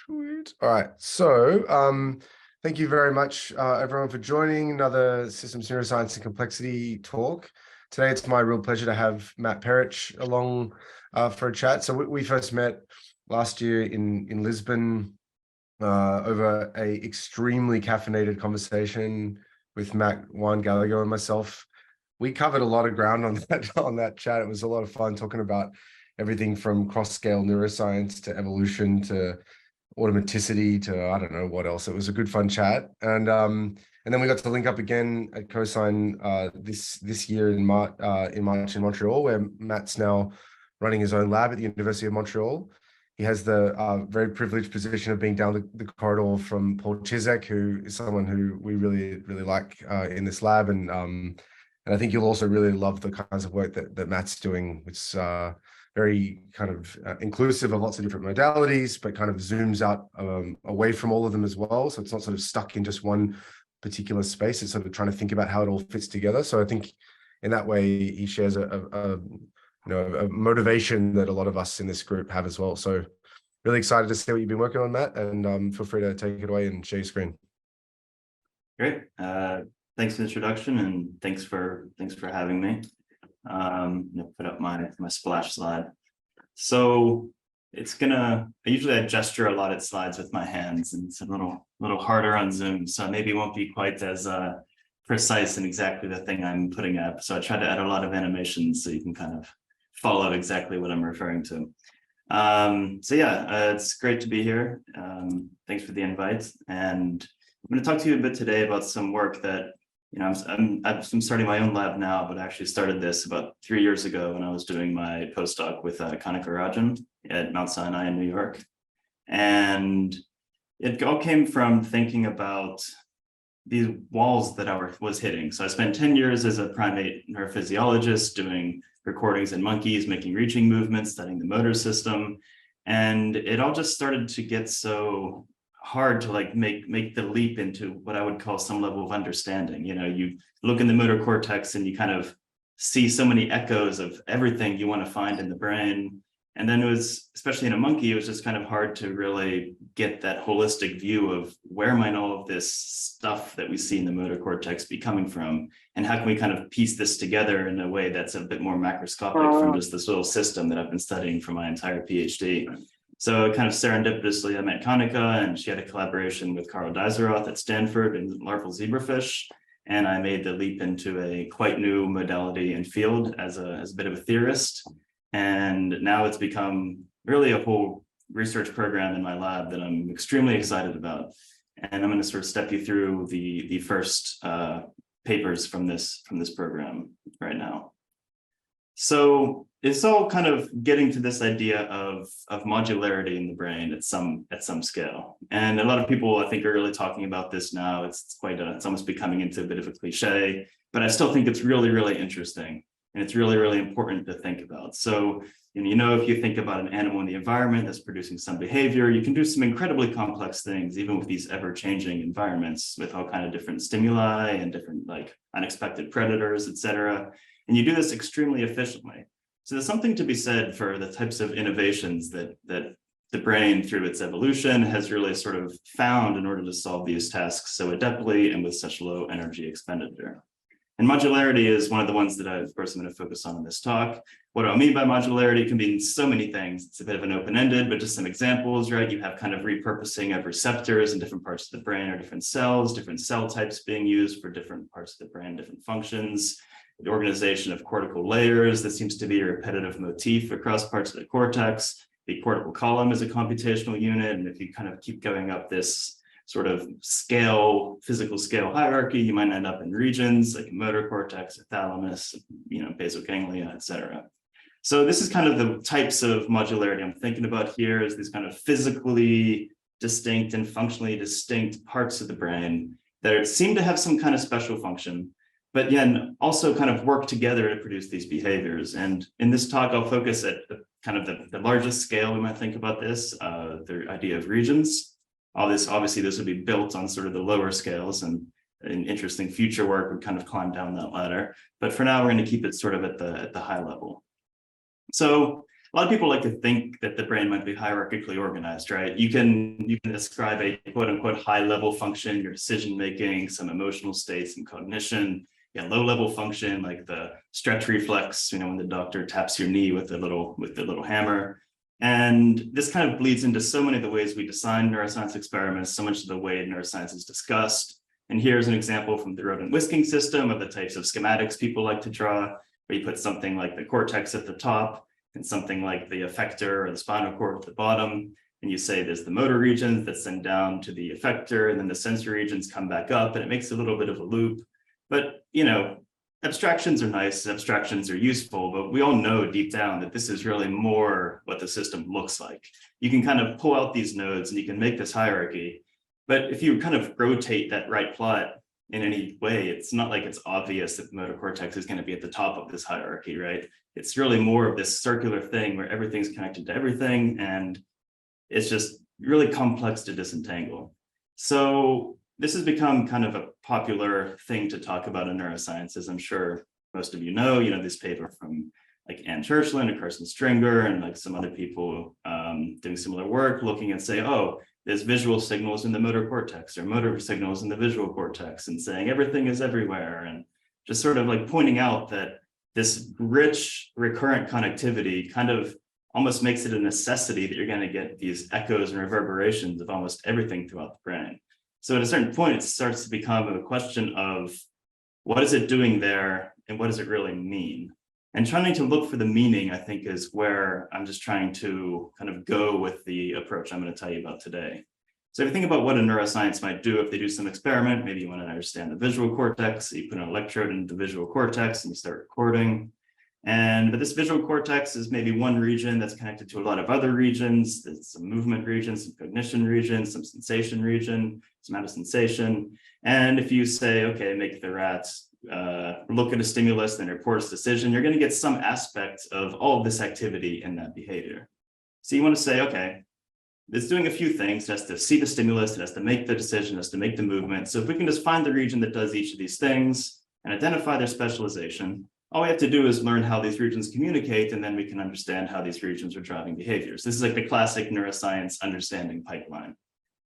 Sweet. All right. So, thank you very much, everyone, for joining another Systems Neuroscience and Complexity talk. Today, it's my real pleasure to have Matt Perich along for a chat. So we first met last year in Lisbon over a extremely caffeinated conversation with Matt Gallagher and myself. We covered a lot of ground on that chat. It was a lot of fun talking about everything from cross-scale neuroscience to evolution to automaticity to I don't know what else. It was a good fun chat, and then we got to link up again at Cosine this year in March in Montreal, where Matt's now running his own lab at the University of Montreal. He has the very privileged position of being down the corridor from Paul Chizek, who is someone who we really like in this lab, and I think you'll also really love the kinds of work that Matt's doing, which is very kind of inclusive of lots of different modalities, but kind of zooms out away from all of them as well. So it's not sort of stuck in just one particular space. It's sort of trying to think about how it all fits together. So I think in that way, he shares a motivation that a lot of us in this group have as well. So really excited to see what you've been working on, Matt, and feel free to take it away and share your screen. Great. Thanks for the introduction, and thanks for having me. I'm gonna put up my splash slide. So I usually gesture a lot at slides with my hands, and it's a little harder on Zoom, so maybe it won't be quite as precise in exactly the thing I'm putting up. So I tried to add a lot of animations so you can kind of follow exactly what I'm referring to. So yeah, it's great to be here. Thanks for the invite, and I'm going to talk to you a bit today about some work that I'm starting my own lab now, but I actually started this about 3 years ago when I was doing my postdoc with Kanika Rajan at Mount Sinai in New York. And it all came from thinking about these walls that I was hitting. So I spent 10 years as a primate neurophysiologist doing recordings in monkeys, making reaching movements, studying the motor system. And it all just started to get so hard to make the leap into what I would call some level of understanding. You look in the motor cortex and you kind of see so many echoes of everything you want to find in the brain. And then it was, especially in a monkey, it was just kind of hard to really get that holistic view of where might all of this stuff that we see in the motor cortex be coming from, and how can we kind of piece this together in a way that's a bit more macroscopic from just this little system that I've been studying for my entire PhD. So kind of serendipitously, I met Kanika, and she had a collaboration with Carl Deiseroth at Stanford in larval zebrafish. And I made the leap into a quite new modality and field as a bit of a theorist. And now it's become really a whole research program in my lab that I'm extremely excited about. And I'm going to sort of step you through the first papers from this program right now. So it's all kind of getting to this idea of modularity in the brain at some scale. And a lot of people, I think, are really talking about this now. It's almost becoming into a bit of a cliche, but I still think it's really, really interesting. And it's really, really important to think about. So, if you think about an animal in the environment that's producing some behavior, you can do some incredibly complex things, even with these ever-changing environments with all kind of different stimuli and different unexpected predators, et cetera. And you do this extremely efficiently. So there's something to be said for the types of innovations that the brain, through its evolution, has really sort of found in order to solve these tasks so adeptly and with such low energy expenditure. And modularity is one of the ones that I'm going to focus on in this talk. What do I mean by modularity? It can mean so many things. It's a bit of an open-ended, but just some examples, right? You have kind of repurposing of receptors in different parts of the brain or different cells, different cell types being used for different parts of the brain, different functions. The organization of cortical layers, that seems to be a repetitive motif across parts of the cortex. The cortical column is a computational unit, and if you kind of keep going up this sort of physical scale hierarchy, you might end up in regions like motor cortex, thalamus, basal ganglia, et cetera. So this is kind of the types of modularity I'm thinking about here, is these kind of physically distinct and functionally distinct parts of the brain that seem to have some kind of special function, but again, also kind of work together to produce these behaviors. And in this talk, I'll focus at the largest scale we might think about this, the idea of regions. Obviously, this would be built on sort of the lower scales, and in interesting future work would kind of climb down that ladder. But for now, we're going to keep it sort of at the high level. So a lot of people like to think that the brain might be hierarchically organized, right? You can describe a quote unquote high level function, your decision making, some emotional states and cognition. Low level function like the stretch reflex, when the doctor taps your knee with the little hammer. And this kind of bleeds into so many of the ways we design neuroscience experiments, so much of the way neuroscience is discussed. And here's an example from the rodent whisking system of the types of schematics people like to draw, where you put something like the cortex at the top and something like the effector or the spinal cord at the bottom. And you say there's the motor regions that send down to the effector, and then the sensory regions come back up, and it makes a little bit of a loop. But, abstractions are nice, abstractions are useful, but we all know deep down that this is really more what the system looks like. You can kind of pull out these nodes and you can make this hierarchy. But if you kind of rotate that right plot in any way, it's not like it's obvious that the motor cortex is going to be at the top of this hierarchy, right? It's really more of this circular thing where everything's connected to everything, and it's just really complex to disentangle. So this has become kind of a popular thing to talk about in neuroscience, as I'm sure most of you know. This paper from like Ann Churchland and Carson Stringer and like some other people doing similar work, looking and say, oh, there's visual signals in the motor cortex or motor signals in the visual cortex, and saying everything is everywhere, and just sort of like pointing out that this rich recurrent connectivity kind of almost makes it a necessity that you're going to get these echoes and reverberations of almost everything throughout the brain. So at a certain point, it starts to become a question of what is it doing there and what does it really mean? And trying to look for the meaning, I think, is where I'm just trying to kind of go with the approach I'm going to tell you about today. So if you think about what a neuroscience might do, if they do some experiment, maybe you want to understand the visual cortex, so you put an electrode into the visual cortex and you start recording. But this visual cortex is maybe one region that's connected to a lot of other regions. There's some movement region, some cognition region, some sensation region, some out of sensation. And if you say, okay, make the rats look at a stimulus, then report its decision, you're going to get some aspect of all of this activity in that behavior. So you want to say, okay, it's doing a few things. It has to see the stimulus, it has to make the decision, it has to make the movement. So if we can just find the region that does each of these things and identify their specialization, all we have to do is learn how these regions communicate, and then we can understand how these regions are driving behaviors. This is like the classic neuroscience understanding pipeline.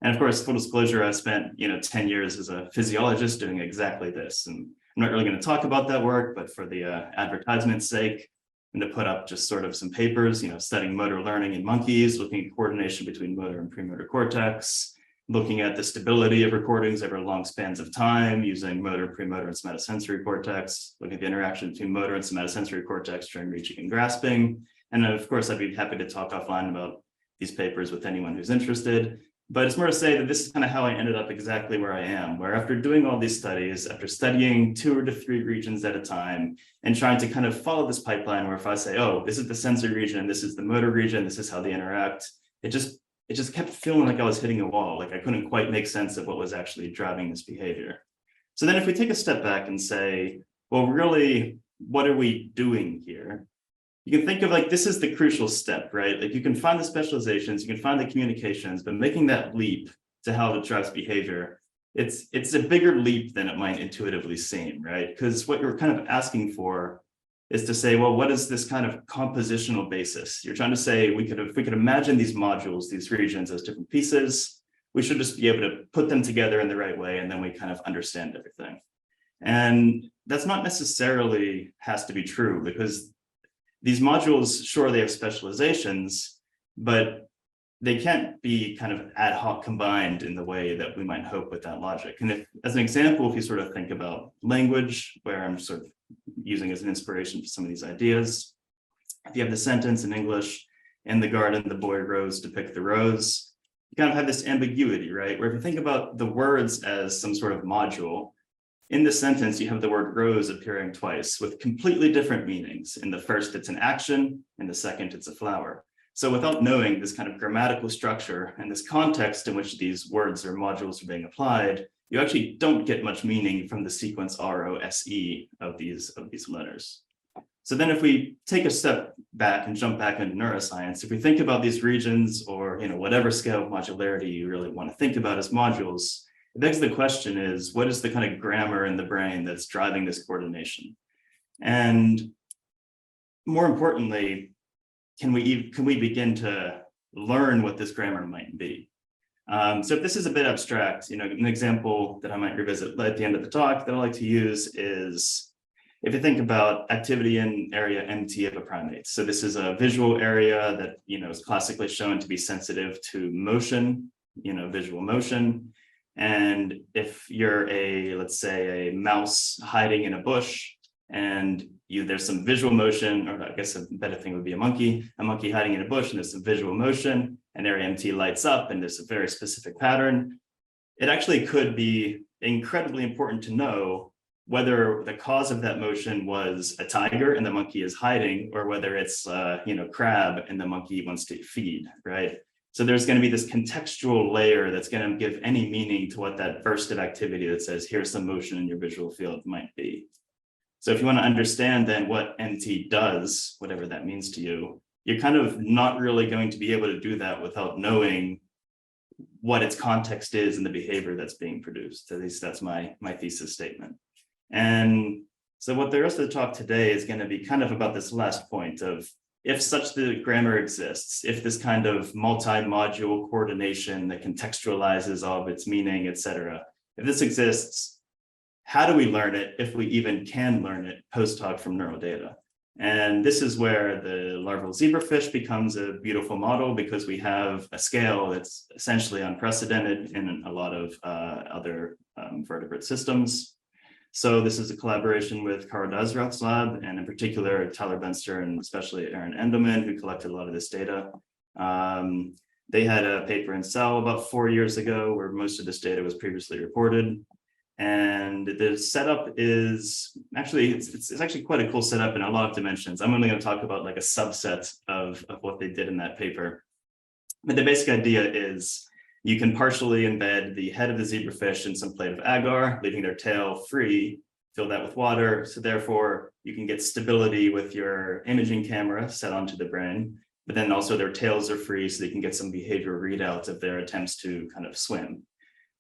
And of course, full disclosure, I spent 10 years as a physiologist doing exactly this. And I'm not really going to talk about that work, but for the advertisement's sake, I'm going to put up just sort of some papers, studying motor learning in monkeys, looking at coordination between motor and premotor cortex, looking at the stability of recordings over long spans of time using motor, premotor, and somatosensory cortex, looking at the interaction between motor and somatosensory cortex during reaching and grasping. And of course, I'd be happy to talk offline about these papers with anyone who's interested. But it's more to say that this is kind of how I ended up exactly where I am, where after doing all these studies, after studying 2 to 3 regions at a time, and trying to kind of follow this pipeline where if I say, oh, this is the sensory region, this is the motor region, this is how they interact, it just kept feeling like I was hitting a wall, like I couldn't quite make sense of what was actually driving this behavior. So then if we take a step back and say, well, really, what are we doing here? You can think of like, this is the crucial step, right? Like you can find the specializations, you can find the communications, but making that leap to how it drives behavior, it's a bigger leap than it might intuitively seem, right? Because what you're kind of asking for is to say, well, what is this kind of compositional basis? You're trying to say, if we could imagine these modules, these regions as different pieces, we should just be able to put them together in the right way, and then we kind of understand everything. And that's not necessarily has to be true, because these modules, sure, they have specializations, but they can't be kind of ad hoc combined in the way that we might hope with that logic. And if, as an example, if you sort of think about language, where I'm sort of using as an inspiration for some of these ideas, if you have the sentence in English, in the garden, the boy rose to pick the rose, you kind of have this ambiguity, right? Where if you think about the words as some sort of module, in the sentence, you have the word rose appearing twice with completely different meanings. In the first, it's an action. In the second, it's a flower. So without knowing this kind of grammatical structure and this context in which these words or modules are being applied, you actually don't get much meaning from the sequence ROSE of these letters. So then if we take a step back and jump back into neuroscience, if we think about these regions or whatever scale of modularity you really want to think about as modules, it begs the question is, what is the kind of grammar in the brain that's driving this coordination? And more importantly, can we begin to learn what this grammar might be? So if this is a bit abstract, an example that I might revisit at the end of the talk that I like to use is if you think about activity in area MT of a primate. So this is a visual area that is classically shown to be sensitive to motion, visual motion. And if you're let's say a mouse hiding in a bush, and there's some visual motion, or I guess a better thing would be a monkey hiding in a bush, and there's some visual motion, and area MT lights up, and there's a very specific pattern. It actually could be incredibly important to know whether the cause of that motion was a tiger and the monkey is hiding, or whether it's crab and the monkey wants to feed, right? So there's going to be this contextual layer that's going to give any meaning to what that burst of activity that says here's some motion in your visual field might be. So if you want to understand then what MT does, whatever that means to you, you're kind of not really going to be able to do that without knowing what its context is and the behavior that's being produced. At least that's my thesis statement. And so what the rest of the talk today is going to be kind of about this last point of if such the grammar exists, if this kind of multi-module coordination that contextualizes all of its meaning, et cetera, if this exists, how do we learn it if we even can learn it post hoc from neural data? And this is where the larval zebrafish becomes a beautiful model, because we have a scale that's essentially unprecedented in a lot of other vertebrate systems. So this is a collaboration with Karl Dasrath's lab, and in particular, Tyler Benster and especially Aaron Endelman, who collected a lot of this data. They had a paper in Cell about 4 years ago where most of this data was previously reported. And the setup is actually, it's actually quite a cool setup in a lot of dimensions. I'm only going to talk about like a subset of what they did in that paper. But the basic idea is you can partially embed the head of the zebrafish in some plate of agar, leaving their tail free, fill that with water. So therefore, you can get stability with your imaging camera set onto the brain, but then also their tails are free, so they can get some behavioral readouts of their attempts to kind of swim.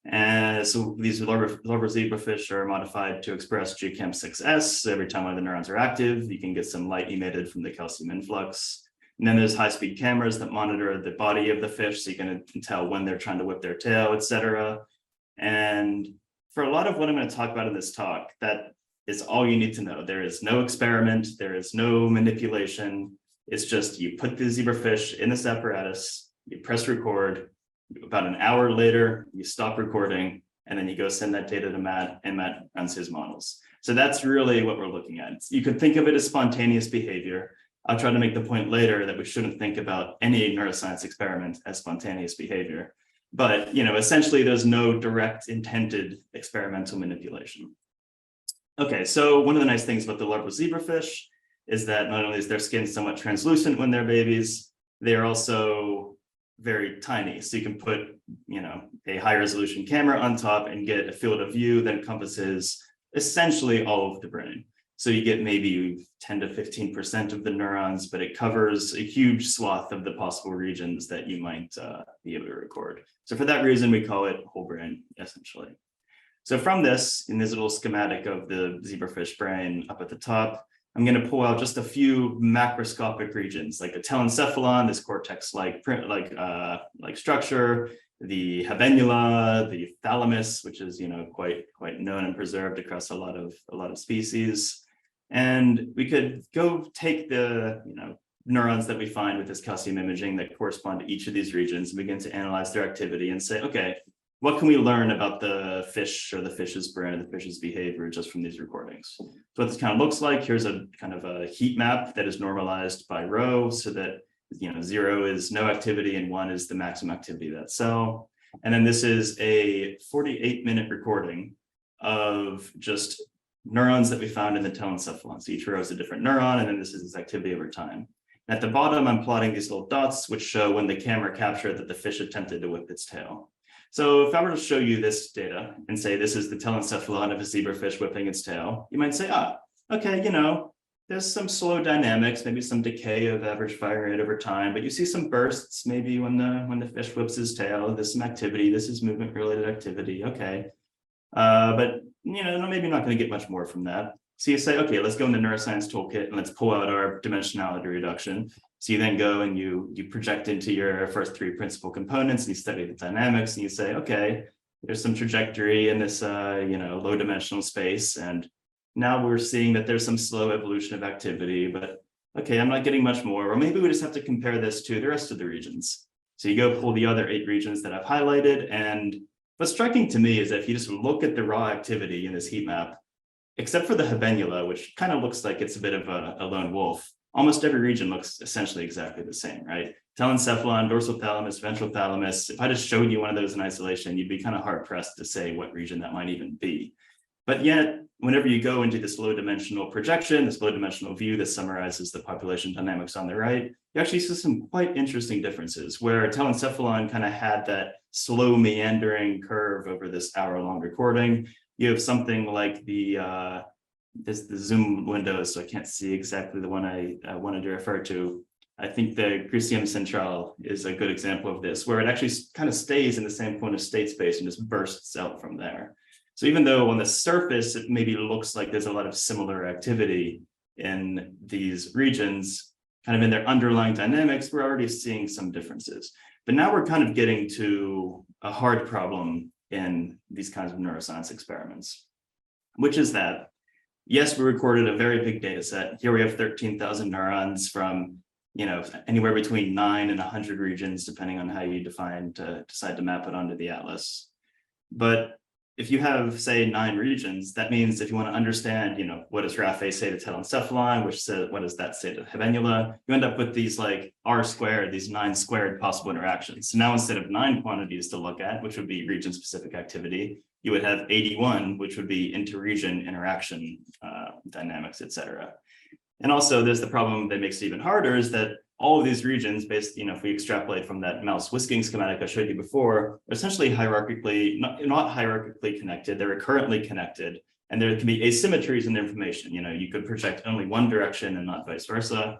And so these larval zebrafish are modified to express GCAM6S. So every time one of the neurons are active, you can get some light emitted from the calcium influx. And then there's high-speed cameras that monitor the body of the fish, so you can tell when they're trying to whip their tail, et cetera. And for a lot of what I'm going to talk about in this talk, that is all you need to know. There is no experiment, there is no manipulation. It's just you put the zebrafish in this apparatus, you press record. About an hour later, you stop recording, and then you go send that data to Matt, and Matt runs his models. So that's really what we're looking at. You could think of it as spontaneous behavior. I'll try to make the point later that we shouldn't think about any neuroscience experiment as spontaneous behavior. But essentially, there's no direct intended experimental manipulation. Okay, so one of the nice things about the larval zebrafish is that not only is their skin somewhat translucent when they're babies, they are also very tiny. So you can put, a high resolution camera on top and get a field of view that encompasses essentially all of the brain. So you get maybe 10 to 15% of the neurons, but it covers a huge swath of the possible regions that you might be able to record. So for that reason, we call it whole brain, essentially. So from this, in this little schematic of the zebrafish brain up at the top, I'm going to pull out just a few macroscopic regions, like the telencephalon, this cortex-like structure, the habenula, the thalamus, which is quite known and preserved across a lot of species. And we could go take the neurons that we find with this calcium imaging that correspond to each of these regions and begin to analyze their activity and say, okay, what can we learn about the fish or the fish's brain, the fish's behavior just from these recordings? So what this kind of looks like, here's a kind of a heat map that is normalized by row so that 0 is no activity and 1 is the maximum activity of that cell. And then this is a 48-minute recording of just neurons that we found in the telencephalon. So each row is a different neuron, and then this is its activity over time. And at the bottom, I'm plotting these little dots, which show when the camera captured that the fish attempted to whip its tail. So if I were to show you this data and say this is the telencephalon of a zebrafish whipping its tail, you might say, okay, there's some slow dynamics, maybe some decay of average firing rate over time, but you see some bursts maybe when the fish whips his tail. There's some activity. This is movement-related activity. Okay, but maybe not going to get much more from that. So you say, okay, let's go in the neuroscience toolkit and let's pull out our dimensionality reduction. So you then go and you project into your first three principal components, and you study the dynamics, and you say, okay, there's some trajectory in this low dimensional space, and now we're seeing that there's some slow evolution of activity, but okay, I'm not getting much more, or maybe we just have to compare this to the rest of the regions. So you go pull the other 8 regions that I've highlighted, and what's striking to me is that if you just look at the raw activity in this heat map, except for the habenula, which kind of looks like it's a bit of a lone wolf, almost every region looks essentially exactly the same, right? Telencephalon, dorsal thalamus, ventral thalamus. If I just showed you one of those in isolation, you'd be kind of hard pressed to say what region that might even be. But yet, whenever you go into this low dimensional projection, this low dimensional view that summarizes the population dynamics on the right, you actually see some quite interesting differences where telencephalon kind of had that slow meandering curve over this hour-long recording. You have something like the zoom window, so I can't see exactly the one I wanted to refer to. I think the Griseum Central is a good example of this, where it actually kind of stays in the same point of state space and just bursts out from there. So even though on the surface, it maybe looks like there's a lot of similar activity in these regions, kind of in their underlying dynamics, we're already seeing some differences. But now we're kind of getting to a hard problem in these kinds of neuroscience experiments, which is that, yes, we recorded a very big data set. Here we have 13,000 neurons from, anywhere between 9 and 100 regions, depending on how you decide to map it onto the atlas. But if you have, say, 9 regions, that means if you want to understand, what does Raphe say to telencephalon, which says, what does that say to habenula, you end up with these like R squared, these 9 squared possible interactions. So now instead of 9 quantities to look at, which would be region-specific activity, you would have 81, which would be inter-region interaction dynamics, et cetera. And also there's the problem that makes it even harder is that all of these regions based, if we extrapolate from that mouse whisking schematic I showed you before, are essentially hierarchically, not hierarchically connected, they're recurrently connected, and there can be asymmetries in the information. You could project only one direction and not vice versa.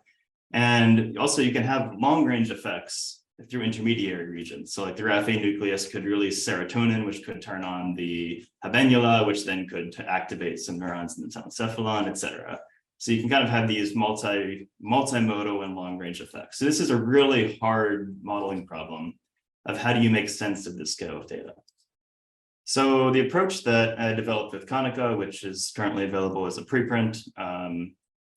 And also you can have long range effects through intermediary regions. So like the Raphe nucleus could release serotonin, which could turn on the habenula, which then could activate some neurons in the telencephalon, et cetera. So you can kind of have these multimodal and long range effects. So this is a really hard modeling problem of how do you make sense of this scale of data. So the approach that I developed with Konica, which is currently available as a preprint,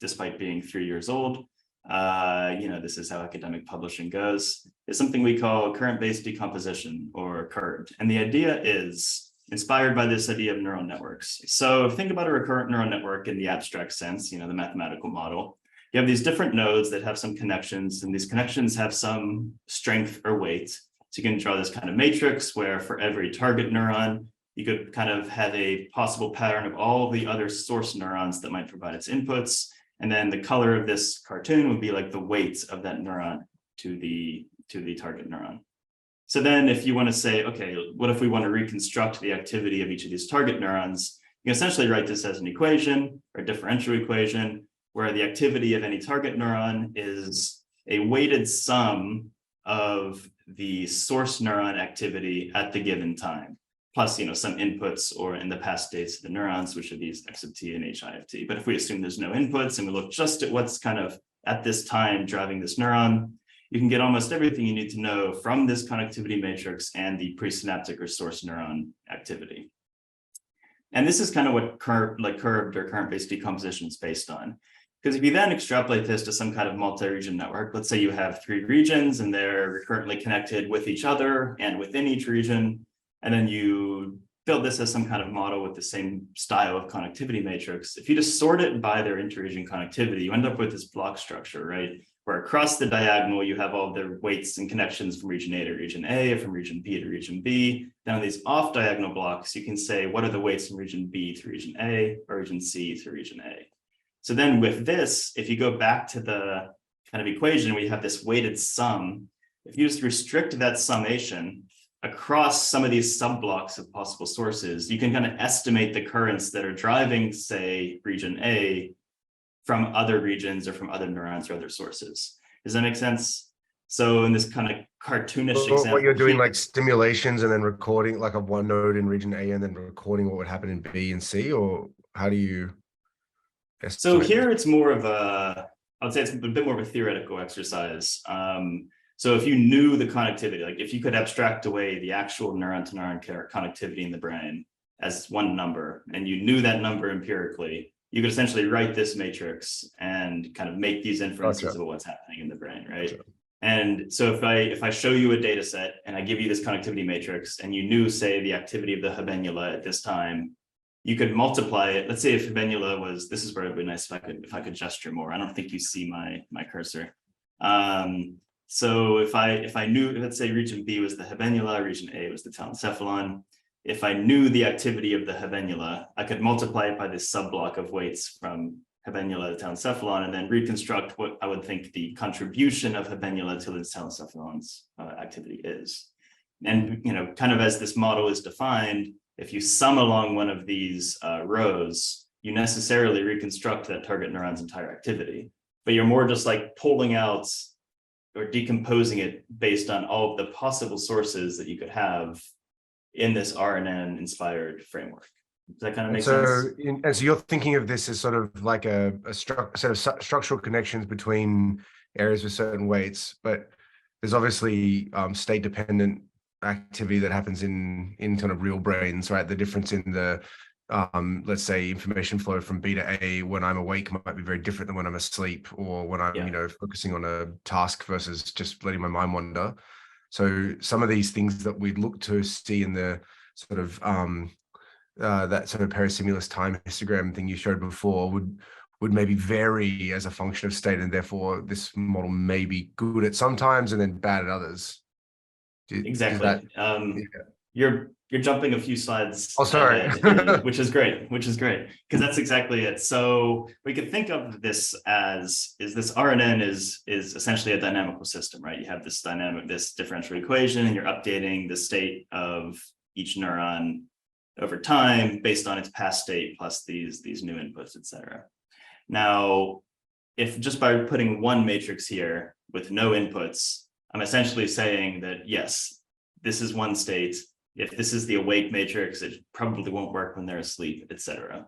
despite being 3 years old, this is how academic publishing goes, is something we call current-based decomposition, or CURD. And the idea is inspired by this idea of neural networks. So think about a recurrent neural network in the abstract sense, the mathematical model. You have these different nodes that have some connections, and these connections have some strength or weight. So you can draw this kind of matrix where for every target neuron, you could kind of have a possible pattern of all the other source neurons that might provide its inputs. And then the color of this cartoon would be like the weight of that neuron to the target neuron. So then if you want to say, okay, what if we want to reconstruct the activity of each of these target neurons? You can essentially write this as an equation or a differential equation where the activity of any target neuron is a weighted sum of the source neuron activity at the given time, plus some inputs, or in the past states of the neurons, which are these x of t and h I of t. But if we assume there's no inputs and we look just at what's kind of at this time driving this neuron, you can get almost everything you need to know from this connectivity matrix and the presynaptic or source neuron activity. And this is kind of what curved or current-based decomposition is based on. Because if you then extrapolate this to some kind of multi-region network, let's say you have 3 regions and they're recurrently connected with each other and within each region, and then you build this as some kind of model with the same style of connectivity matrix. If you just sort it by their interregion connectivity, you end up with this block structure, right? Where across the diagonal, you have all their weights and connections from region A to region A, or from region B to region B. Then on these off diagonal blocks, you can say, what are the weights from region B to region A, or region C to region A? So then with this, if you go back to the kind of equation, we have this weighted sum. If you just restrict that summation across some of these sub-blocks of possible sources, you can kind of estimate the currents that are driving, say, region A from other regions or from other neurons or other sources. Does that make sense? So in this kind of cartoonish example, what you're doing, like stimulations and then recording like of one node in region A and then recording what would happen in B and C, or how do you estimate? So here it's more of a I would say it's a bit more of a theoretical exercise. So if you knew the connectivity, like if you could abstract away the actual neuron to neuron connectivity in the brain as one number, and you knew that number empirically, you could essentially write this matrix and kind of make these inferences Gotcha. about what's happening in the brain, right? Gotcha. And so if I show you a data set and I give you this connectivity matrix and you knew, say, the activity of the habenula at this time, you could multiply it. Let's say if habenula was, this is where it would be nice if I could gesture more. I don't think you see my cursor. So if I knew, let's say region B was the habenula, region A was the telencephalon. If I knew the activity of the habenula, I could multiply it by this subblock of weights from habenula to telencephalon, and then reconstruct what I would think the contribution of habenula to the telencephalon's activity is. And kind of as this model is defined, if you sum along one of these rows, you necessarily reconstruct that target neuron's entire activity, but you're more just like pulling out or decomposing it based on all of the possible sources that you could have in this RNN inspired framework. Does that kind of make sense? So you're thinking of this as sort of like a set of structural connections between areas with certain weights, but there's obviously state dependent activity that happens in kind of real brains, right? The difference in the let's say information flow from B to A when I'm awake might be very different than when I'm asleep, or when I'm focusing on a task versus just letting my mind wander. So some of these things that we look to see in the sort of that sort of peristimulus time histogram thing you showed before would maybe vary as a function of state, and therefore this model may be good at some times and then bad at others. Exactly. You're jumping a few slides. Oh, sorry. Ahead, which is great, because that's exactly it. So we could think of this as this RNN is essentially a dynamical system, right? You have this differential equation, and you're updating the state of each neuron over time based on its past state plus these new inputs, etc. Now, if just by putting one matrix here with no inputs, I'm essentially saying that yes, this is one state. If this is the awake matrix, it probably won't work when they're asleep, etc.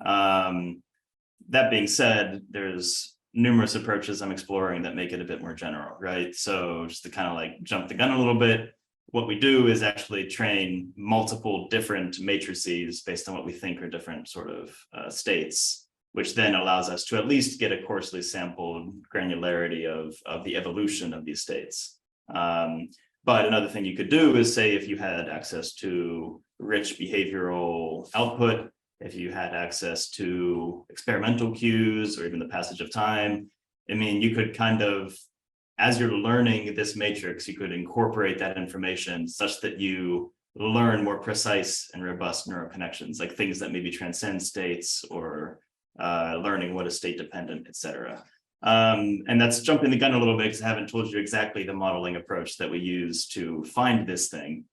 That being said, there's numerous approaches I'm exploring that make it a bit more general, right? So just to kind of like jump the gun a little bit, what we do is actually train multiple different matrices based on what we think are different sort of states, which then allows us to at least get a coarsely sampled granularity of the evolution of these states. But another thing you could do is say if you had access to rich behavioral output, if you had access to experimental cues or even the passage of time, I mean, you could kind of, as you're learning this matrix, you could incorporate that information such that you learn more precise and robust neural connections, like things that maybe transcend states or learning what is state dependent, et cetera. And that's jumping the gun a little bit because I haven't told you exactly the modeling approach that we use to find this thing.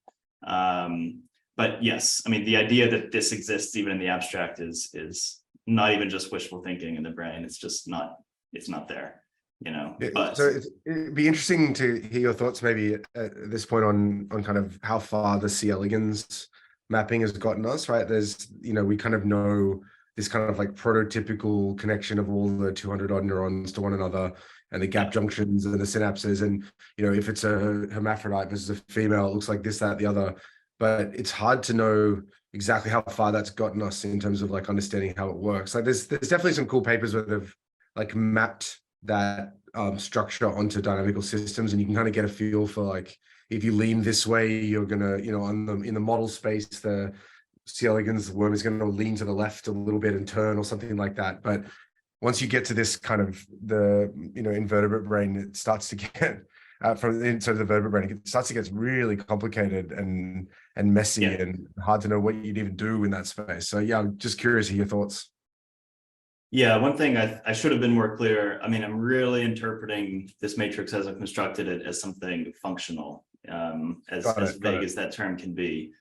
But yes, I mean, the idea that this exists even in the abstract is not even just wishful thinking in the brain. It's just not, it's not there, But so it'd be interesting to hear your thoughts maybe at this point on kind of how far the C. elegans mapping has gotten us, right? There's, we kind of know this kind of like prototypical connection of all the 200 odd neurons to one another and the gap junctions and the synapses. And, if it's a hermaphrodite versus a female, it looks like this, that, the other, but it's hard to know exactly how far that's gotten us in terms of like understanding how it works. Like there's definitely some cool papers where they've like mapped that structure onto dynamical systems, and you can kind of get a feel for like, if you lean this way, you're gonna, in the model space, the C. elegans worm is going to lean to the left a little bit and turn or something like that. But once you get to this kind of the invertebrate brain, it starts to get from inside the vertebrate brain, it starts to get really complicated and messy and hard to know what you'd even do in that space. So yeah, I'm just curious to hear your thoughts. Yeah, one thing I should have been more clear. I mean, I'm really interpreting this matrix as I've constructed it as something functional, as vague as that term can be.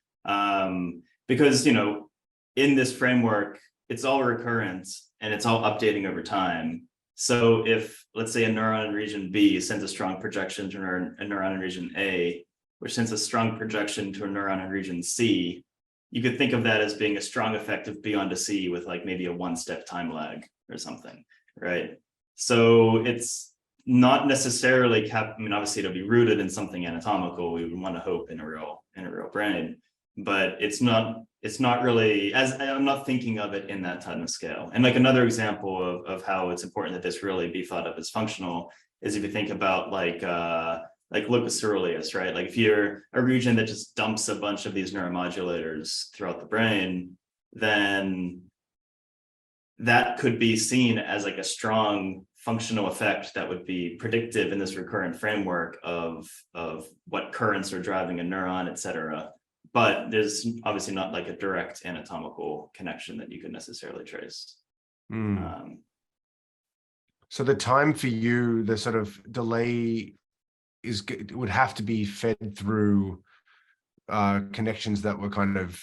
Because, in this framework, it's all recurrent and it's all updating over time. So if, let's say, a neuron in region B sends a strong projection to a neuron in region A, which sends a strong projection to a neuron in region C, you could think of that as being a strong effect of B onto C with like maybe a one-step time lag or something, right? So it's not necessarily I mean, obviously it'll be rooted in something anatomical. We would want to hope in a real brain, but it's not really, as I'm not thinking of it in that time of scale. And like another example of how it's important that this really be thought of as functional is if you think about like locus coeruleus, right? Like if you're a region that just dumps a bunch of these neuromodulators throughout the brain, then that could be seen as like a strong functional effect that would be predictive in this recurrent framework of what currents are driving a neuron, et cetera. But there's obviously not like a direct anatomical connection that you can necessarily trace. So the time for you, the sort of delay would have to be fed through connections that were kind of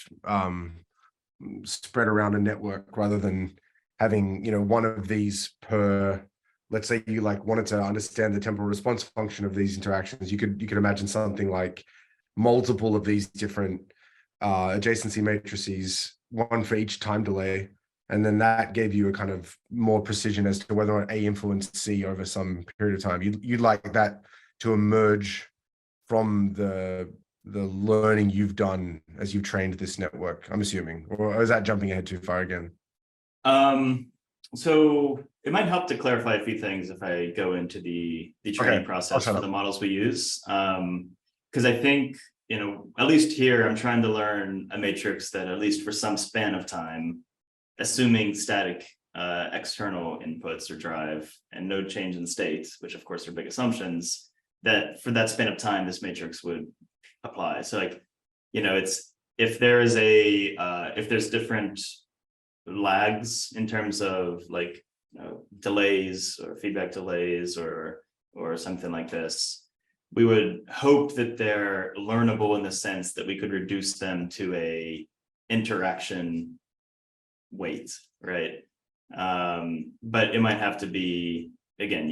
spread around a network rather than having, one of these per. Let's say you like wanted to understand the temporal response function of these interactions. You could imagine something like multiple of these different adjacency matrices, one for each time delay, and then that gave you a kind of more precision as to whether or not A influenced C over some period of time. You'd like that to emerge from the learning you've done as you've trained this network, I'm assuming, or is that jumping ahead too far again? So it might help to clarify a few things if I go into the training process for the models we use. Because I think, at least here, I'm trying to learn a matrix that at least for some span of time, assuming static external inputs or drive and no change in state, which of course are big assumptions, that for that span of time, this matrix would apply. So like, it's if there's different lags in terms of like delays or feedback delays or something like this, we would hope that they're learnable in the sense that we could reduce them to a interaction weight, right? But it might have to be, again,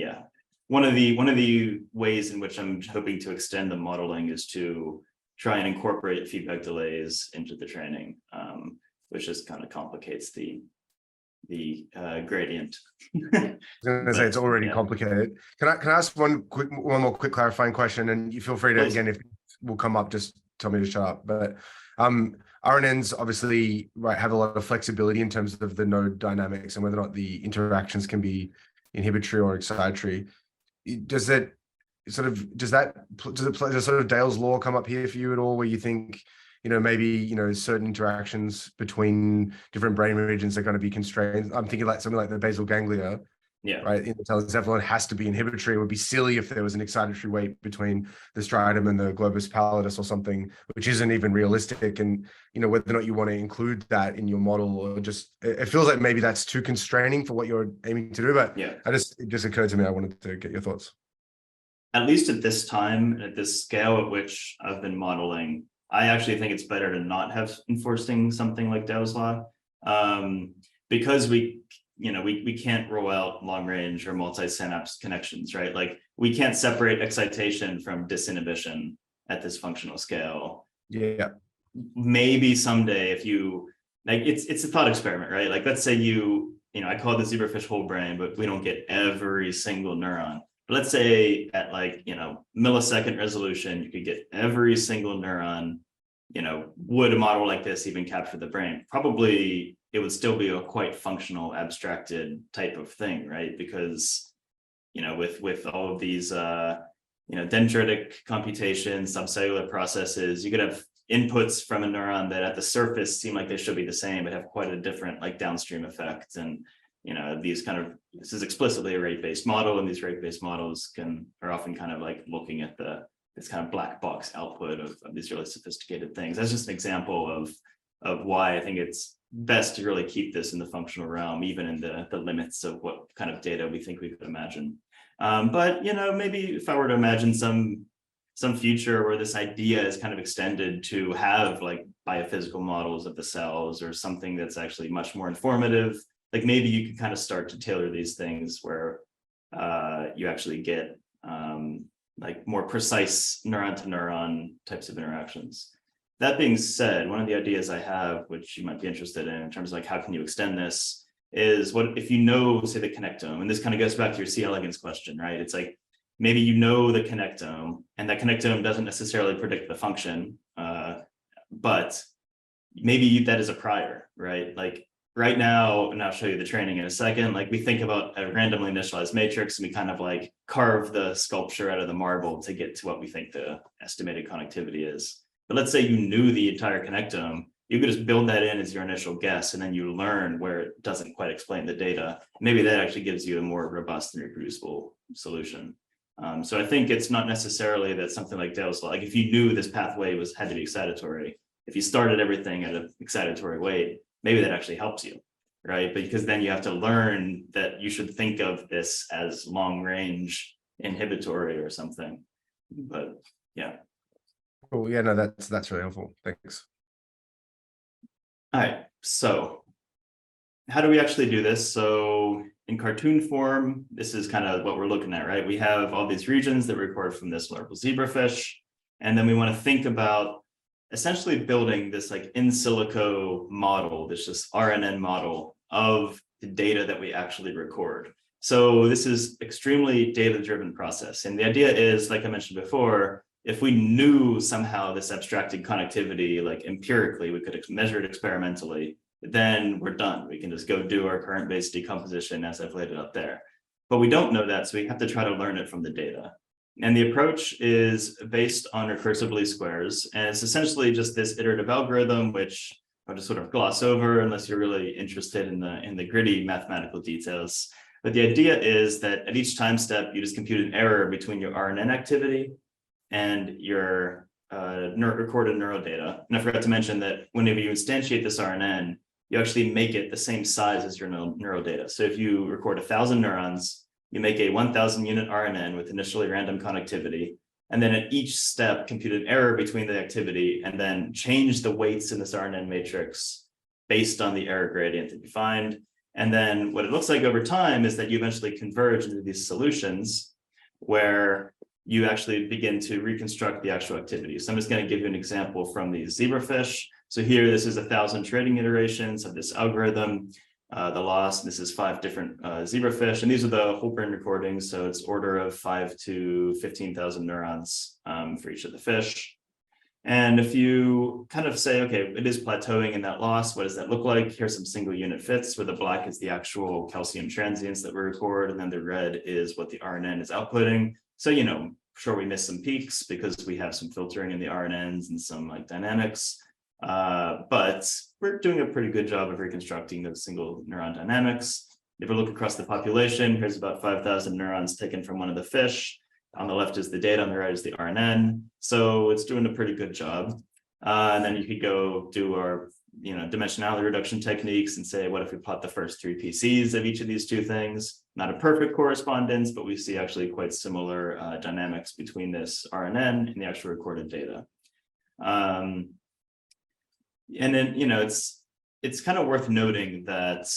one of the ways in which I'm hoping to extend the modeling is to try and incorporate feedback delays into the training, which just kind of complicates the gradient. I was going to say it's already complicated. Can I ask one more quick clarifying question, and you feel free to, again, if it will come up, just tell me to shut up. But RNNs obviously have a lot of flexibility in terms of the node dynamics and whether or not the interactions can be inhibitory or excitatory. Does sort of Dale's law come up here for you at all, where you think, maybe, certain interactions between different brain regions are going to be constrained? I'm thinking like something like the basal ganglia, right? In the telencephalon has to be inhibitory. It would be silly if there was an excitatory weight between the striatum and the globus pallidus or something, which isn't even realistic. And, whether or not you want to include that in your model, or just, it feels like maybe that's too constraining for what you're aiming to do. But it just occurred to me, I wanted to get your thoughts. At least at this time, at this scale at which I've been modeling, I actually think it's better to not have enforcing something like Dale's law, because we can't rule out long range or multi-synapse connections, right? Like we can't separate excitation from disinhibition at this functional scale. Yeah. Maybe someday, if you like, it's a thought experiment, right? Like let's say I call it the zebrafish whole brain, but we don't get every single neuron. But let's say at like, millisecond resolution, you could get every single neuron. Would a model like this even capture the brain? Probably it would still be a quite functional, abstracted type of thing, right? Because, with all of these, dendritic computations, subcellular processes, you could have inputs from a neuron that at the surface seem like they should be the same, but have quite a different like downstream effect. And this is explicitly a rate-based model, and these rate-based models are often kind of like looking at this kind of black box output of these really sophisticated things. That's just an example of why I think it's best to really keep this in the functional realm, even in the limits of what kind of data we think we could imagine. But maybe if I were to imagine some future where this idea is kind of extended to have like biophysical models of the cells or something that's actually much more informative, like maybe you could kind of start to tailor these things where you actually get like more precise neuron to neuron types of interactions. That being said, one of the ideas I have, which you might be interested in terms of like how can you extend this, is what if you know, say, the connectome, and this kind of goes back to your C. elegans question, right? It's like maybe you know the connectome, and that connectome doesn't necessarily predict the function, but maybe that is a prior, right? Like right now, and I'll show you the training in a second, like we think about a randomly initialized matrix, and we kind of like carve the sculpture out of the marble to get to what we think the estimated connectivity is. But let's say you knew the entire connectome, you could just build that in as your initial guess, and then you learn where it doesn't quite explain the data. Maybe that actually gives you a more robust and reproducible solution. So I think it's not necessarily that something like Dale's law, like if you knew this pathway had to be excitatory, if you started everything at an excitatory weight, maybe that actually helps you, right? But because then you have to learn that you should think of this as long range inhibitory or something. But yeah. Cool. Yeah, no, that's really helpful. Thanks. All right, so how do we actually do this? So in cartoon form, this is kind of what we're looking at, right? We have all these regions that record from this larval zebrafish, and then we want to think about essentially building this like in silico model, this just RNN model of the data that we actually record. So this is extremely data-driven process. And the idea is, like I mentioned before, if we knew somehow this abstracted connectivity, like empirically, we could measure it experimentally, then we're done. We can just go do our current-based decomposition as I've laid it up there. But we don't know that, so we have to try to learn it from the data. And the approach is based on recursive least squares. And it's essentially just this iterative algorithm, which I'll just sort of gloss over unless you're really interested in the gritty mathematical details. But the idea is that at each time step, you just compute an error between your RNN activity and your recorded neural data. And I forgot to mention that whenever you instantiate this RNN, you actually make it the same size as your neural data. So if you record 1,000 neurons, you make a 1,000 unit RNN with initially random connectivity, and then at each step compute an error between the activity and then change the weights in this RNN matrix based on the error gradient that you find. And then what it looks like over time is that you eventually converge into these solutions where you actually begin to reconstruct the actual activity. So I'm just going to give you an example from the zebrafish. So here, this is 1,000 trading iterations of this algorithm. The loss, this is 5 different zebrafish, and these are the whole brain recordings. So it's order of 5 to 15,000 neurons for each of the fish. And if you kind of say, okay, it is plateauing in that loss, what does that look like? Here's some single unit fits where the black is the actual calcium transients that we record, and then the red is what the RNN is outputting. So, you know, sure, we miss some peaks because we have some filtering in the RNNs and some like dynamics. But we're doing a pretty good job of reconstructing those single neuron dynamics. If we look across the population, here's about 5,000 neurons taken from one of the fish. On the left is the data, on the right is the RNN. So it's doing a pretty good job. And then you could go do our, dimensionality reduction techniques and say, what if we plot the first 3 PCs of each of these two things? Not a perfect correspondence, but we see actually quite similar dynamics between this RNN and the actual recorded data. And then, it's kind of worth noting that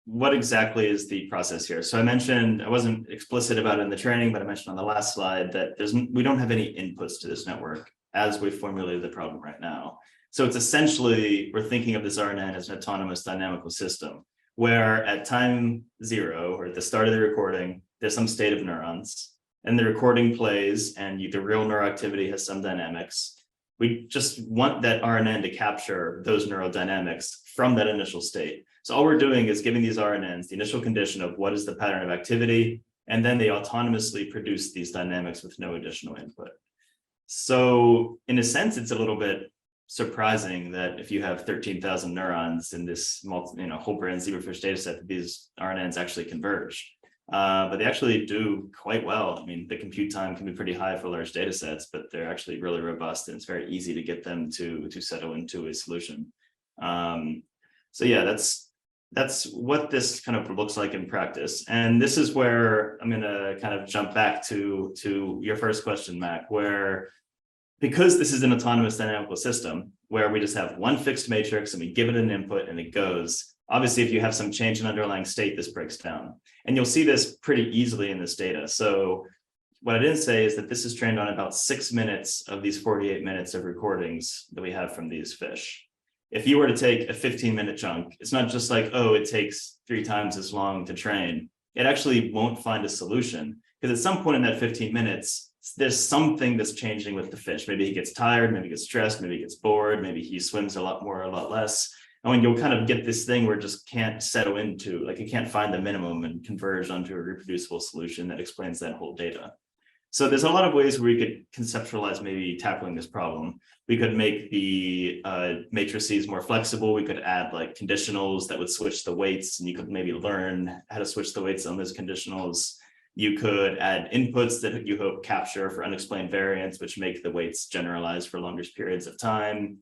what exactly is the process here? So I mentioned, I wasn't explicit about it in the training, but I mentioned on the last slide that we don't have any inputs to this network as we formulated the problem right now. So it's essentially, we're thinking of this RNN as an autonomous dynamical system, where at time 0, or at the start of the recording, there's some state of neurons, and the recording plays, and the real neuroactivity has some dynamics. We just want that RNN to capture those neural dynamics from that initial state. So all we're doing is giving these RNNs the initial condition of what is the pattern of activity, and then they autonomously produce these dynamics with no additional input. So in a sense, it's a little bit surprising that if you have 13,000 neurons in this whole brain zebrafish data set, that these RNNs actually converge. But they actually do quite well. I mean, the compute time can be pretty high for large data sets, but they're actually really robust, and it's very easy to get them to settle into a solution. So yeah, that's what this kind of looks like in practice. And this is where I'm going to kind of jump back to your first question, Mac, where because this is an autonomous dynamical system where we just have one fixed matrix and we give it an input and it goes. Obviously, if you have some change in underlying state, this breaks down. And you'll see this pretty easily in this data. So what I didn't say is that this is trained on about 6 minutes of these 48 minutes of recordings that we have from these fish. if you were to take a 15-minute chunk, it's not just like, oh, it takes 3 times as long to train. It actually won't find a solution, because at some point in that 15 minutes, there's something that's changing with the fish. Maybe he gets tired, maybe he gets stressed, maybe he gets bored, maybe he swims a lot more, a lot less. And when you'll kind of get this thing where it just can't settle into, like, it can't find the minimum and converge onto a reproducible solution that explains that whole data. So there's a lot of ways where we could conceptualize maybe tackling this problem. We could make the matrices more flexible. We could add like conditionals that would switch the weights, and you could maybe learn how to switch the weights on those conditionals. You could add inputs that you hope capture for unexplained variance, which make the weights generalized for longer periods of time.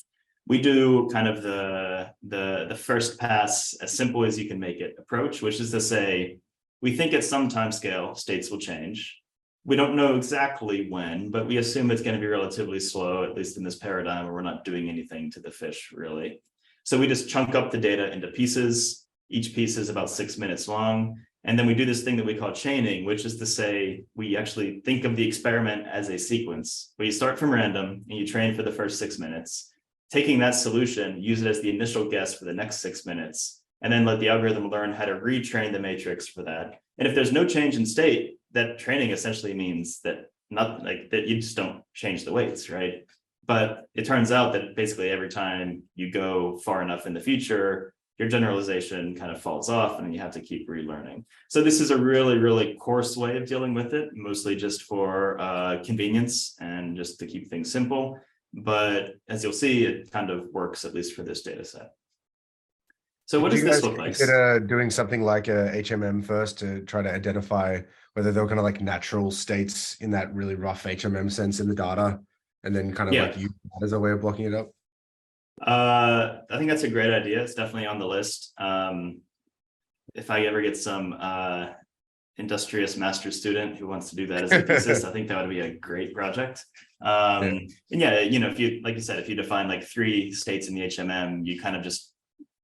We do kind of the first pass, as simple as you can make it, approach, which is to say, we think at some time scale, states will change. We don't know exactly when, but we assume it's going to be relatively slow, at least in this paradigm where we're not doing anything to the fish, really. So we just chunk up the data into pieces. Each piece is about 6 minutes long. And then we do this thing that we call chaining, which is to say, we actually think of the experiment as a sequence where you start from random and you train for the first 6 minutes, taking that solution, use it as the initial guess for the next 6 minutes, and then let the algorithm learn how to retrain the matrix for that. And if there's no change in state, that training essentially means that that you just don't change the weights, right? But it turns out that basically every time you go far enough in the future, your generalization kind of falls off and you have to keep relearning. So this is a really, really coarse way of dealing with it, mostly just for convenience and just to keep things simple. But as you'll see, it kind of works, at least for this data set. So what does this look like? Consider doing something like a HMM first to try to identify whether they're kind of like natural states in that really rough HMM sense in the data, and then kind of like use that as a way of blocking it up? I think that's a great idea. It's definitely on the list. If I ever get some industrious master's student who wants to do that as a thesis, I think that would be a great project. And yeah, you know, if you, like you said, if you define like 3 states in the HMM, you kind of just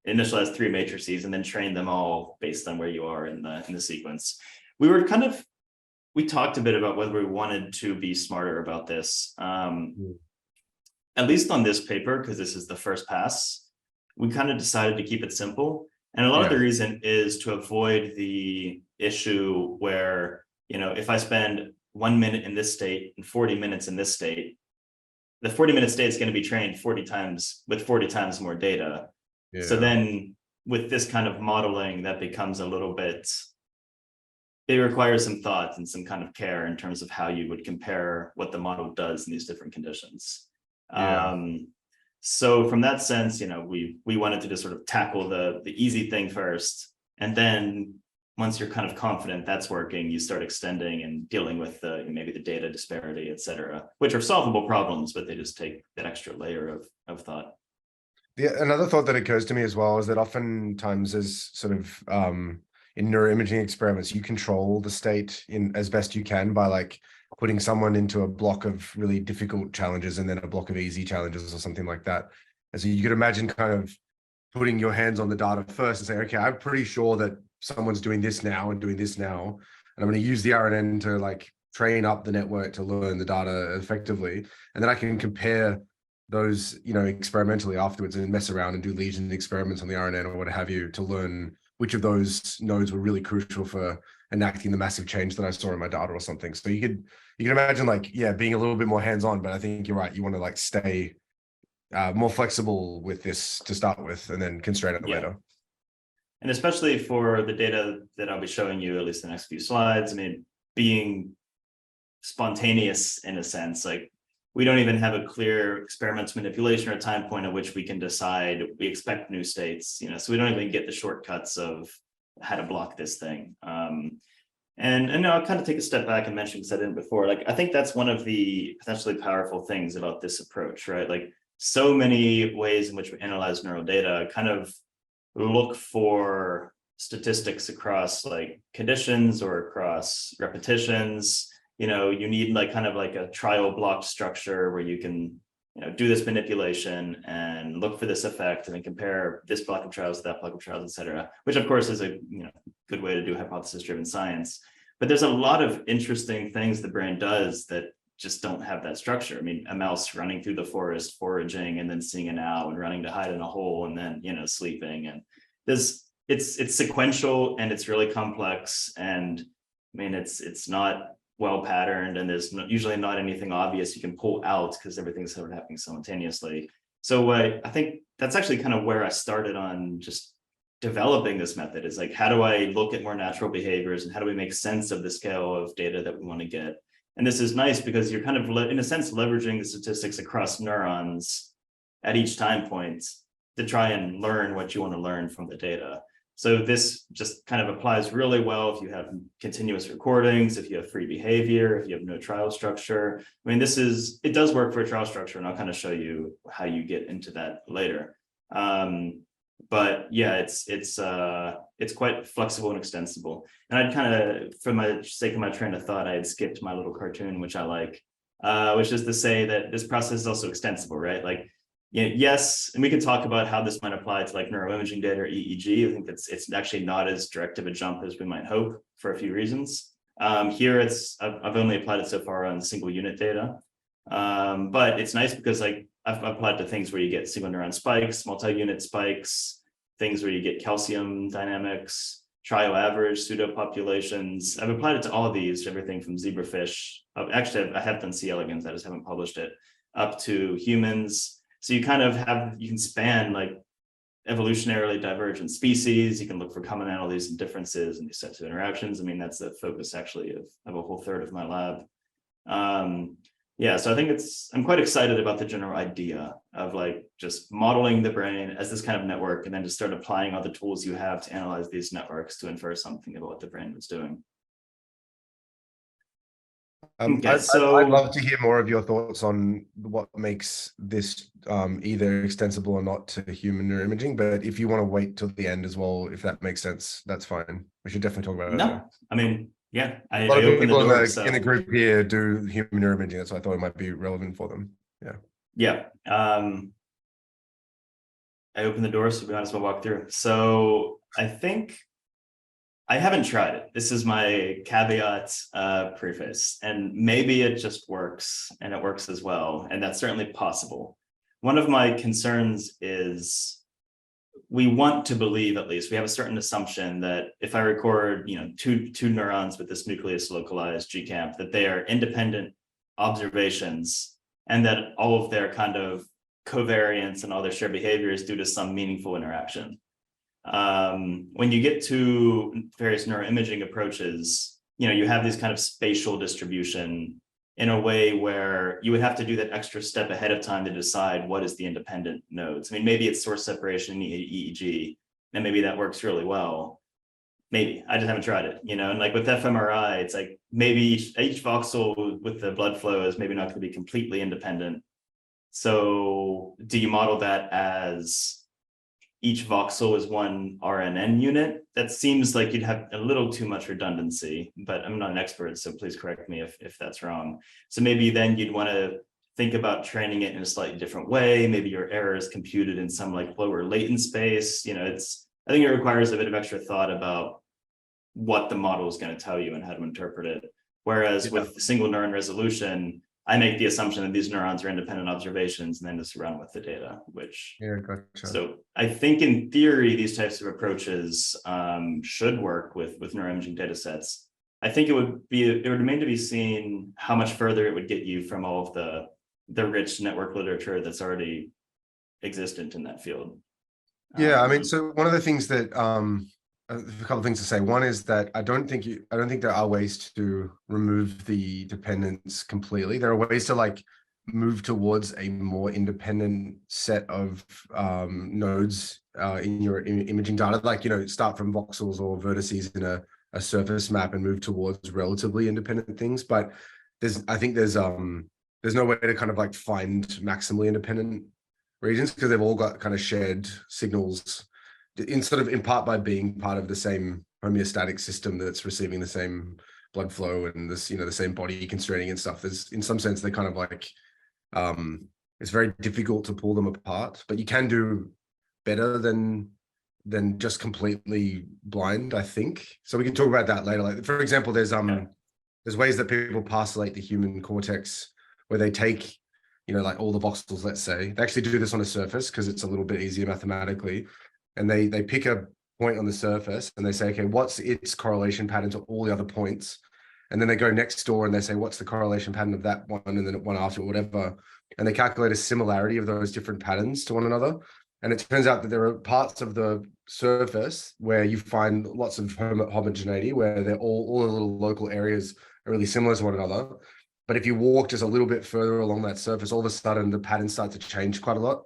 initialize 3 matrices and then train them all based on where you are in the sequence. We talked a bit about whether we wanted to be smarter about this. At least on this paper, because this is the first pass, we kind of decided to keep it simple. And a lot of the reason is to avoid the issue where, you know, if I spend 1 minute in this state and 40 minutes in this state, the 40-minute state is going to be trained 40 times with 40 times more data. So then with this kind of modeling, that becomes a little bit, it requires some thought and some kind of care in terms of how you would compare what the model does in these different conditions. So from that sense, you know, we wanted to just sort of tackle the easy thing first, and then once you're kind of confident that's working, you start extending and dealing with maybe the data disparity, et cetera, which are solvable problems, but they just take that extra layer of thought. Another thought that occurs to me as well is that oftentimes as sort of in neuroimaging experiments, you control the state in as best you can by like putting someone into a block of really difficult challenges and then a block of easy challenges or something like that. And so you could imagine kind of putting your hands on the data first and saying, okay, I'm pretty sure that someone's doing this now and doing this now, and I'm going to use the RNN to like train up the network to learn the data effectively. And then I can compare those, you know, experimentally afterwards and mess around and do lesion experiments on the RNN or what have you to learn which of those nodes were really crucial for enacting the massive change that I saw in my data or something. So you can imagine like, being a little bit more hands-on, but I think you're right. You want to like stay more flexible with this to start with and then constrain it later. And especially for the data that I'll be showing you, at least the next few slides, I mean, being spontaneous in a sense, like we don't even have a clear experimental manipulation or time point at which we can decide we expect new states, you know, so we don't even get the shortcuts of how to block this thing. And now I'll kind of take a step back and mention, because I didn't before, like, I think that's one of the potentially powerful things about this approach, right? Like so many ways in which we analyze neural data kind of look for statistics across like conditions or across repetitions. You know, you need like kind of like a trial block structure where you can, you know, do this manipulation and look for this effect and then compare this block of trials to that block of trials, et cetera, which of course is a, you know, good way to do hypothesis driven science. But there's a lot of interesting things the brain does that just don't have that structure. I mean, a mouse running through the forest, foraging, and then seeing an owl and running to hide in a hole, and then, sleeping. And it's sequential, and it's really complex. And I mean, it's not well patterned, and there's usually not anything obvious you can pull out because everything's sort of happening simultaneously. So I think that's actually kind of where I started on just developing this method, is like, how do I look at more natural behaviors, and how do we make sense of the scale of data that we want to get? And this is nice because you're kind of, in a sense, leveraging the statistics across neurons at each time point to try and learn what you want to learn from the data. So this just kind of applies really well if you have continuous recordings, if you have free behavior, if you have no trial structure. I mean, it does work for a trial structure, and I'll kind of show you how you get into that later. But yeah, it's quite flexible and extensible. And I'd kind of, for my sake of my train of thought, I had skipped my little cartoon, which I like, which is to say that this process is also extensible, right? Like, yes, and we can talk about how this might apply to like neuroimaging data or EEG. I think it's actually not as direct of a jump as we might hope for a few reasons. Here, I've only applied it so far on single unit data, but it's nice because like I've applied to things where you get single neuron spikes, multi-unit spikes, things where you get calcium dynamics, trio average, pseudo populations. I've applied it to all of these, everything from zebrafish. Actually, I have done C. elegans, I just haven't published it, up to humans. So you kind of you can span like evolutionarily divergent species. You can look for commonalities and differences in these types of interactions. I mean, that's the focus actually of a whole third of my lab. Yeah, so I think I'm quite excited about the general idea of like just modeling the brain as this kind of network, and then just start applying all the tools you have to analyze these networks to infer something about what the brain was doing. Okay, I'd love to hear more of your thoughts on what makes this either extensible or not to human neuroimaging. But if you want to wait till the end as well, if that makes sense, that's fine. We should definitely talk about it. No, I mean, yeah, a lot of people in the group here do human neuroimaging, so I thought it might be relevant for them. Yeah. I opened the door, so we might as well walk through. So I think I haven't tried it. This is my caveat preface, and maybe it just works, and it works as well, and that's certainly possible. One of my concerns is we want to believe, at least we have a certain assumption that if I record, two neurons with this nucleus localized GCAMP, that they are independent observations, and that all of their kind of covariance and all their shared behavior is due to some meaningful interaction. When you get to various neuroimaging approaches, you have these kind of spatial distribution in a way where you would have to do that extra step ahead of time to decide what is the independent nodes. I mean, maybe it's source separation in EEG, and maybe that works really well. Maybe, I just haven't tried it, and like with fMRI, it's like maybe each voxel with the blood flow is maybe not going to be completely independent. So do you model that as each voxel is one RNN unit? That seems like you'd have a little too much redundancy, but I'm not an expert, so please correct me if that's wrong. So maybe then you'd want to think about training it in a slightly different way. Maybe your error is computed in some like lower latent space. I think it requires a bit of extra thought about what the model is going to tell you and how to interpret it. Whereas with single neuron resolution, I make the assumption that these neurons are independent observations and then just run with the data, gotcha. So I think in theory, these types of approaches should work with neuroimaging data sets. I think it would remain to be seen how much further it would get you from all of the rich network literature that's already existent in that field. Yeah, I mean, so one of the things that a couple of things to say. One is that I don't think there are ways to remove the dependence completely. There are ways to like move towards a more independent set of nodes in your imaging data, like start from voxels or vertices in a surface map and move towards relatively independent things. But I think there's no way to kind of like find maximally independent regions because they've all got kind of shared signals in part by being part of the same homeostatic system that's receiving the same blood flow and this, the same body constraining and stuff. There's, in some sense, they kind of like, it's very difficult to pull them apart, but you can do better than just completely blind, I think. So we can talk about that later. Like, for example, there's ways that people parcellate the human cortex where they take, like all the voxels, let's say. They actually do this on a surface because it's a little bit easier mathematically. And they pick a point on the surface and they say, okay, what's its correlation pattern to all the other points? And then they go next door and they say, what's the correlation pattern of that one and then one after, whatever. And they calculate a similarity of those different patterns to one another. And it turns out that there are parts of the surface where you find lots of homogeneity, where they're all the little local areas are really similar to one another. But if you walk just a little bit further along that surface, all of a sudden the patterns start to change quite a lot.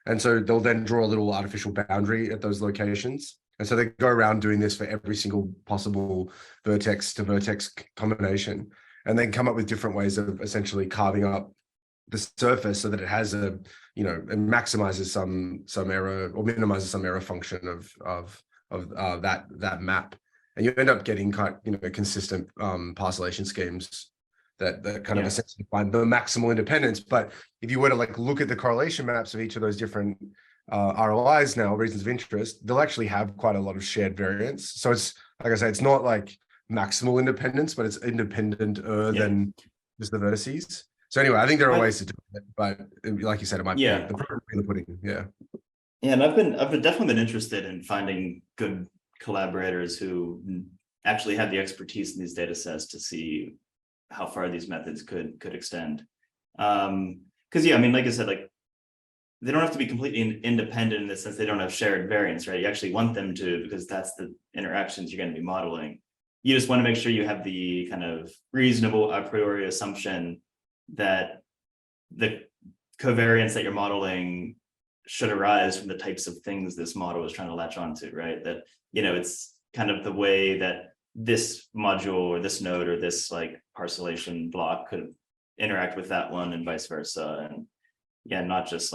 And so they'll then draw a little artificial boundary at those locations. And so they go around doing this for every single possible vertex to vertex combination, and then come up with different ways of essentially carving up the surface so that it has it maximizes some error or minimizes some error function of that map. And you end up getting consistent parcellation schemes that kind of essentially find the maximal independence. But if you were to look at the correlation maps of each of those different ROIs now, reasons of interest, they'll actually have quite a lot of shared variance. So it's, like I say, it's not like maximal independence, but it's independenter than just the vertices. So anyway, I think there are ways to do it, but like you said, it might be the proof in the pudding. Yeah. Yeah, and I've definitely been interested in finding good collaborators who actually have the expertise in these data sets to see how far these methods could extend. Because like I said, they don't have to be completely independent in the sense they don't have shared variance, right? You actually want them to, because that's the interactions you're going to be modeling. You just want to make sure you have the kind of reasonable a priori assumption that the covariance that you're modeling should arise from the types of things this model is trying to latch onto, right? That, it's kind of the way that this module or this node or this parcellation block could interact with that one and vice versa. And not just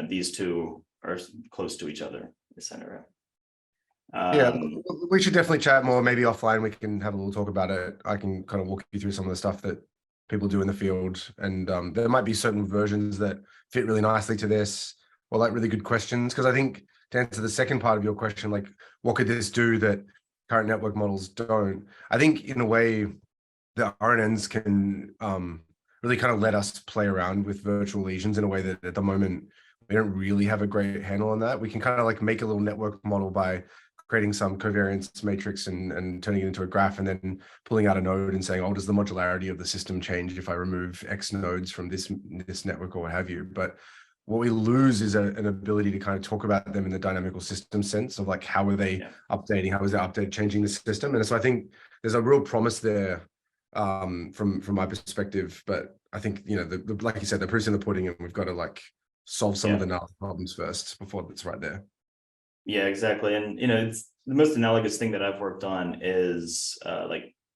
these two are close to each other, etc. We should definitely chat more. Maybe offline we can have a little talk about it. I can kind of walk you through some of the stuff that people do in the field, and there might be certain versions that fit really nicely to this, or really good questions. Because I think, to answer the second part of your question, what could this do that current network models don't? I think in a way the RNNs can really kind of let us play around with virtual lesions in a way that at the moment we don't really have a great handle on that. We can kind of make a little network model by creating some covariance matrix and turning it into a graph, and then pulling out a node and saying, oh, does the modularity of the system change if I remove X nodes from this network or what have you? But what we lose is an ability to kind of talk about them in the dynamical system sense of how are they updating, how is their update changing the system? And so I think there's a real promise there from my perspective. But I think, like you said, the proof's in the pudding, and we've got to solve some of the problems first before it's right there. Yeah, exactly. And it's the most analogous thing that I've worked on is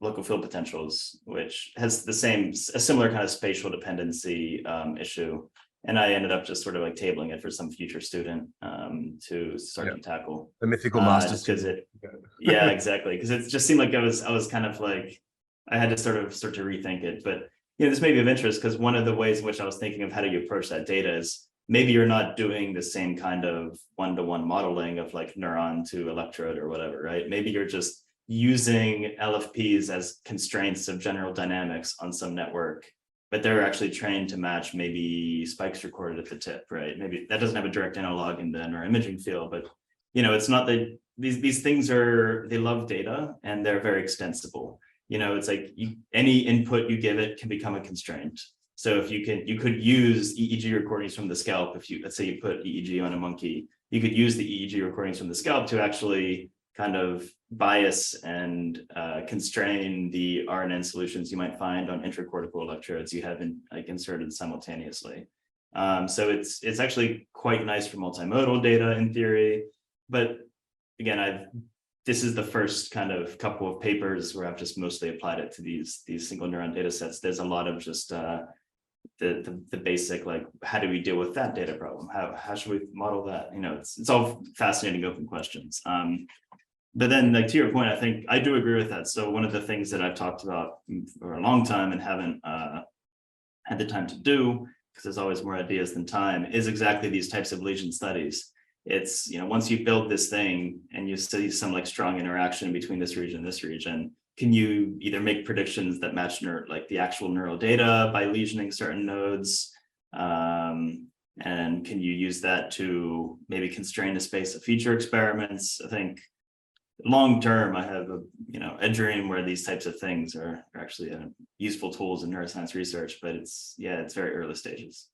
local field potentials, which has a similar kind of spatial dependency issue. And I ended up just sort of tabling it for some future student to start to tackle the mythical master. Because exactly. Because it just seemed like I was kind of I had to start to rethink it. But this may be of interest because one of the ways in which I was thinking of how do you approach that data is maybe you're not doing the same kind of one-to-one modeling of neuron to electrode or whatever, right? Maybe you're just using LFPs as constraints of general dynamics on some network, but they're actually trained to match maybe spikes recorded at the tip, right? Maybe that doesn't have a direct analog in the neuroimaging field, but it's not that these things they love data and they're very extensible. It's any input you give it can become a constraint. So if you could use EEG recordings from the scalp. If let's say you put EEG on a monkey, you could use the EEG recordings from the scalp to actually kind of bias and constrain the RNN solutions you might find on intracortical electrodes you have inserted simultaneously. So it's actually quite nice for multimodal data in theory, but again, this is the first kind of couple of papers where I've just mostly applied it to these single neuron data sets. There's a lot of just the basic how do we deal with that data problem? How should we model that? It's all fascinating open questions. But then to your point, I think I do agree with that. So one of the things that I've talked about for a long time and haven't had the time to do, because there's always more ideas than time, is exactly these types of lesion studies. It's once you build this thing and you see some strong interaction between this region and this region, can you either make predictions that match like the actual neural data by lesioning certain nodes? And can you use that to maybe constrain the space of future experiments? I think long term, I have a dream where these types of things are actually useful tools in neuroscience research, but it's very early stages.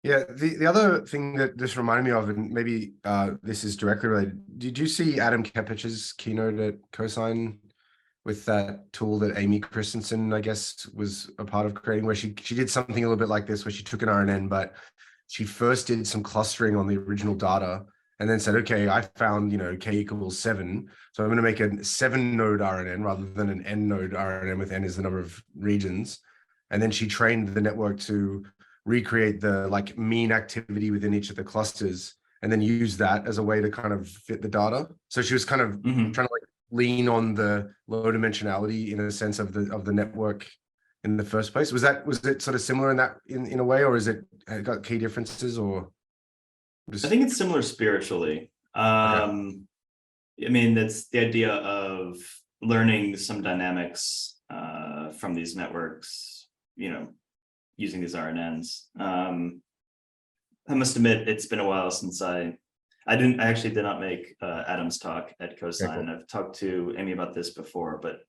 Yeah, the other thing that this reminded me of, and maybe this is directly related, did you see Adam Kepich's keynote at Cosine with that tool that Amy Christensen, I guess, was a part of creating, where she did something a little bit like this, where she took an RNN, but she first did some clustering on the original data and then said, okay, I found, K equals 7. So I'm going to make a 7-node RNN rather than an N-node RNN, with N is the number of regions. And then she trained the network to recreate the mean activity within each of the clusters, and then use that as a way to kind of fit the data. So she was kind of trying to lean on the low dimensionality in a sense of the network in the first place. Was it sort of similar in a way, or is it got key differences, or I think it's similar spiritually. Okay. I mean, that's the idea of learning some dynamics from these networks, using these RNNs. I must admit, it's been a while since I actually did not make Adam's talk at Cosine. Okay, cool. I've talked to Amy about this before, but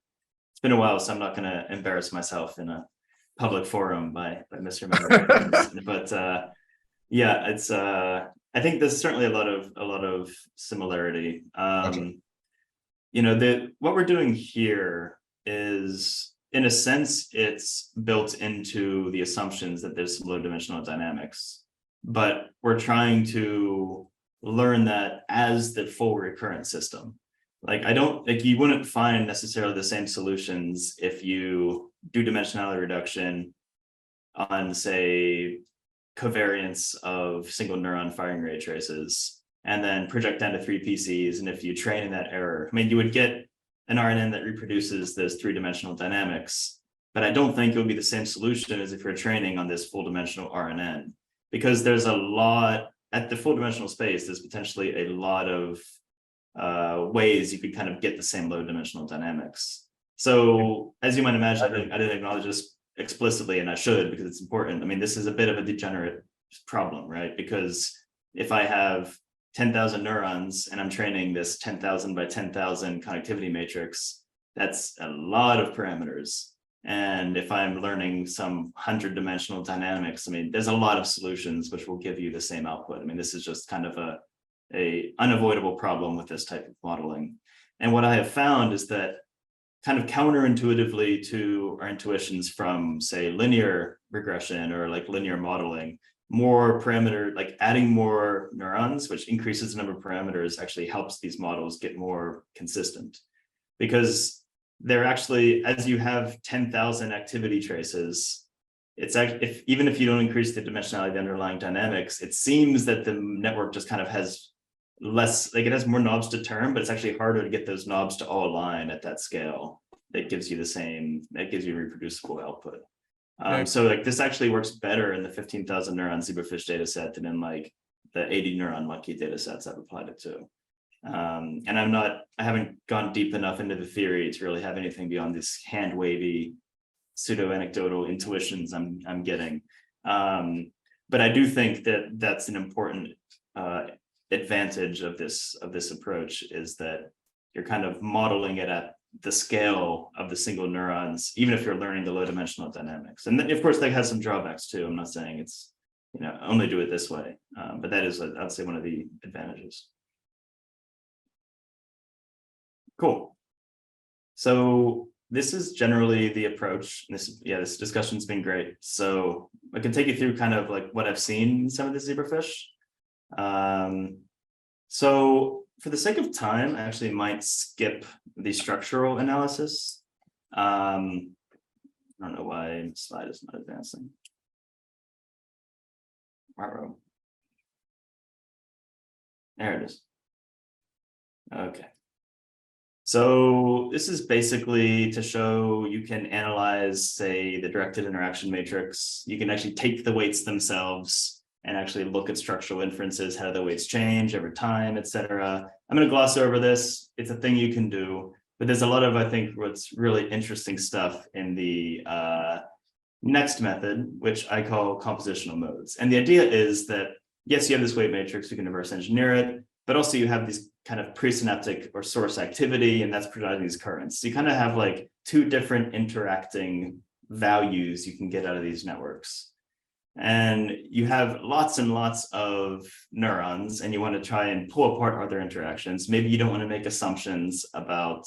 it's been a while, so I'm not going to embarrass myself in a public forum by misremembering things. But yeah, it's I think there's certainly a lot of similarity. Gotcha. What we're doing here is, in a sense, it's built into the assumptions that there's some low dimensional dynamics, but we're trying to learn that as the full recurrent system. You wouldn't find necessarily the same solutions if you do dimensionality reduction on, say, covariance of single neuron firing rate traces, and then project down to 3 PCs. And if you train in that error, you would get an RNN that reproduces those 3-dimensional dynamics, but I don't think it would be the same solution as if you're training on this full dimensional RNN, because there's a lot at the full dimensional space. There's potentially a lot of ways you could kind of get the same low dimensional dynamics. So as you might imagine, I didn't acknowledge this explicitly, and I should, because it's important. This is a bit of a degenerate problem, right? Because if I have 10,000 neurons and I'm training this 10,000 by 10,000 connectivity matrix, that's a lot of parameters. And if I'm learning some 100-dimensional dynamics, there's a lot of solutions which will give you the same output. This is just kind of a unavoidable problem with this type of modeling. And what I have found is that, kind of counterintuitively to our intuitions from, say, linear regression or linear modeling, more parameter, adding more neurons, which increases the number of parameters, actually helps these models get more consistent. Because they're actually, as you have 10,000 activity traces, it's actually, even if you don't increase the dimensionality of the underlying dynamics, it seems that the network just kind of has less, it has more knobs to turn, but it's actually harder to get those knobs to all align at that scale. That gives you reproducible output. So this actually works better in the 15,000 neuron zebrafish data set than in the 80 neuron monkey data sets I've applied it to. And I haven't gone deep enough into the theory to really have anything beyond this hand wavy pseudo-anecdotal intuitions I'm getting. But I do think that that's an important advantage of this approach, is that you're kind of modeling it at the scale of the single neurons, even if you're learning the low dimensional dynamics. And then, of course, that has some drawbacks too. I'm not saying it's, only do it this way, but that is, I'd say, one of the advantages. Cool. So this is generally the approach. This discussion's been great. So I can take you through kind of what I've seen in some of the zebrafish. So for the sake of time, I actually might skip the structural analysis. I don't know why the slide is not advancing. There it is. Okay. So this is basically to show you can analyze, say, the directed interaction matrix. You can actually take the weights themselves and actually look at structural inferences, how the weights change over time, etc. I'm going to gloss over this. It's a thing you can do. But there's a lot of, I think, what's really interesting stuff in the next method, which I call compositional modes. And the idea is that, yes, you have this weight matrix, you can reverse engineer it, but also you have these kind of presynaptic or source activity, and that's providing these currents. So you kind of have like two different interacting values you can get out of these networks. And you have lots and lots of neurons, and you want to try and pull apart other interactions. Maybe you don't want to make assumptions about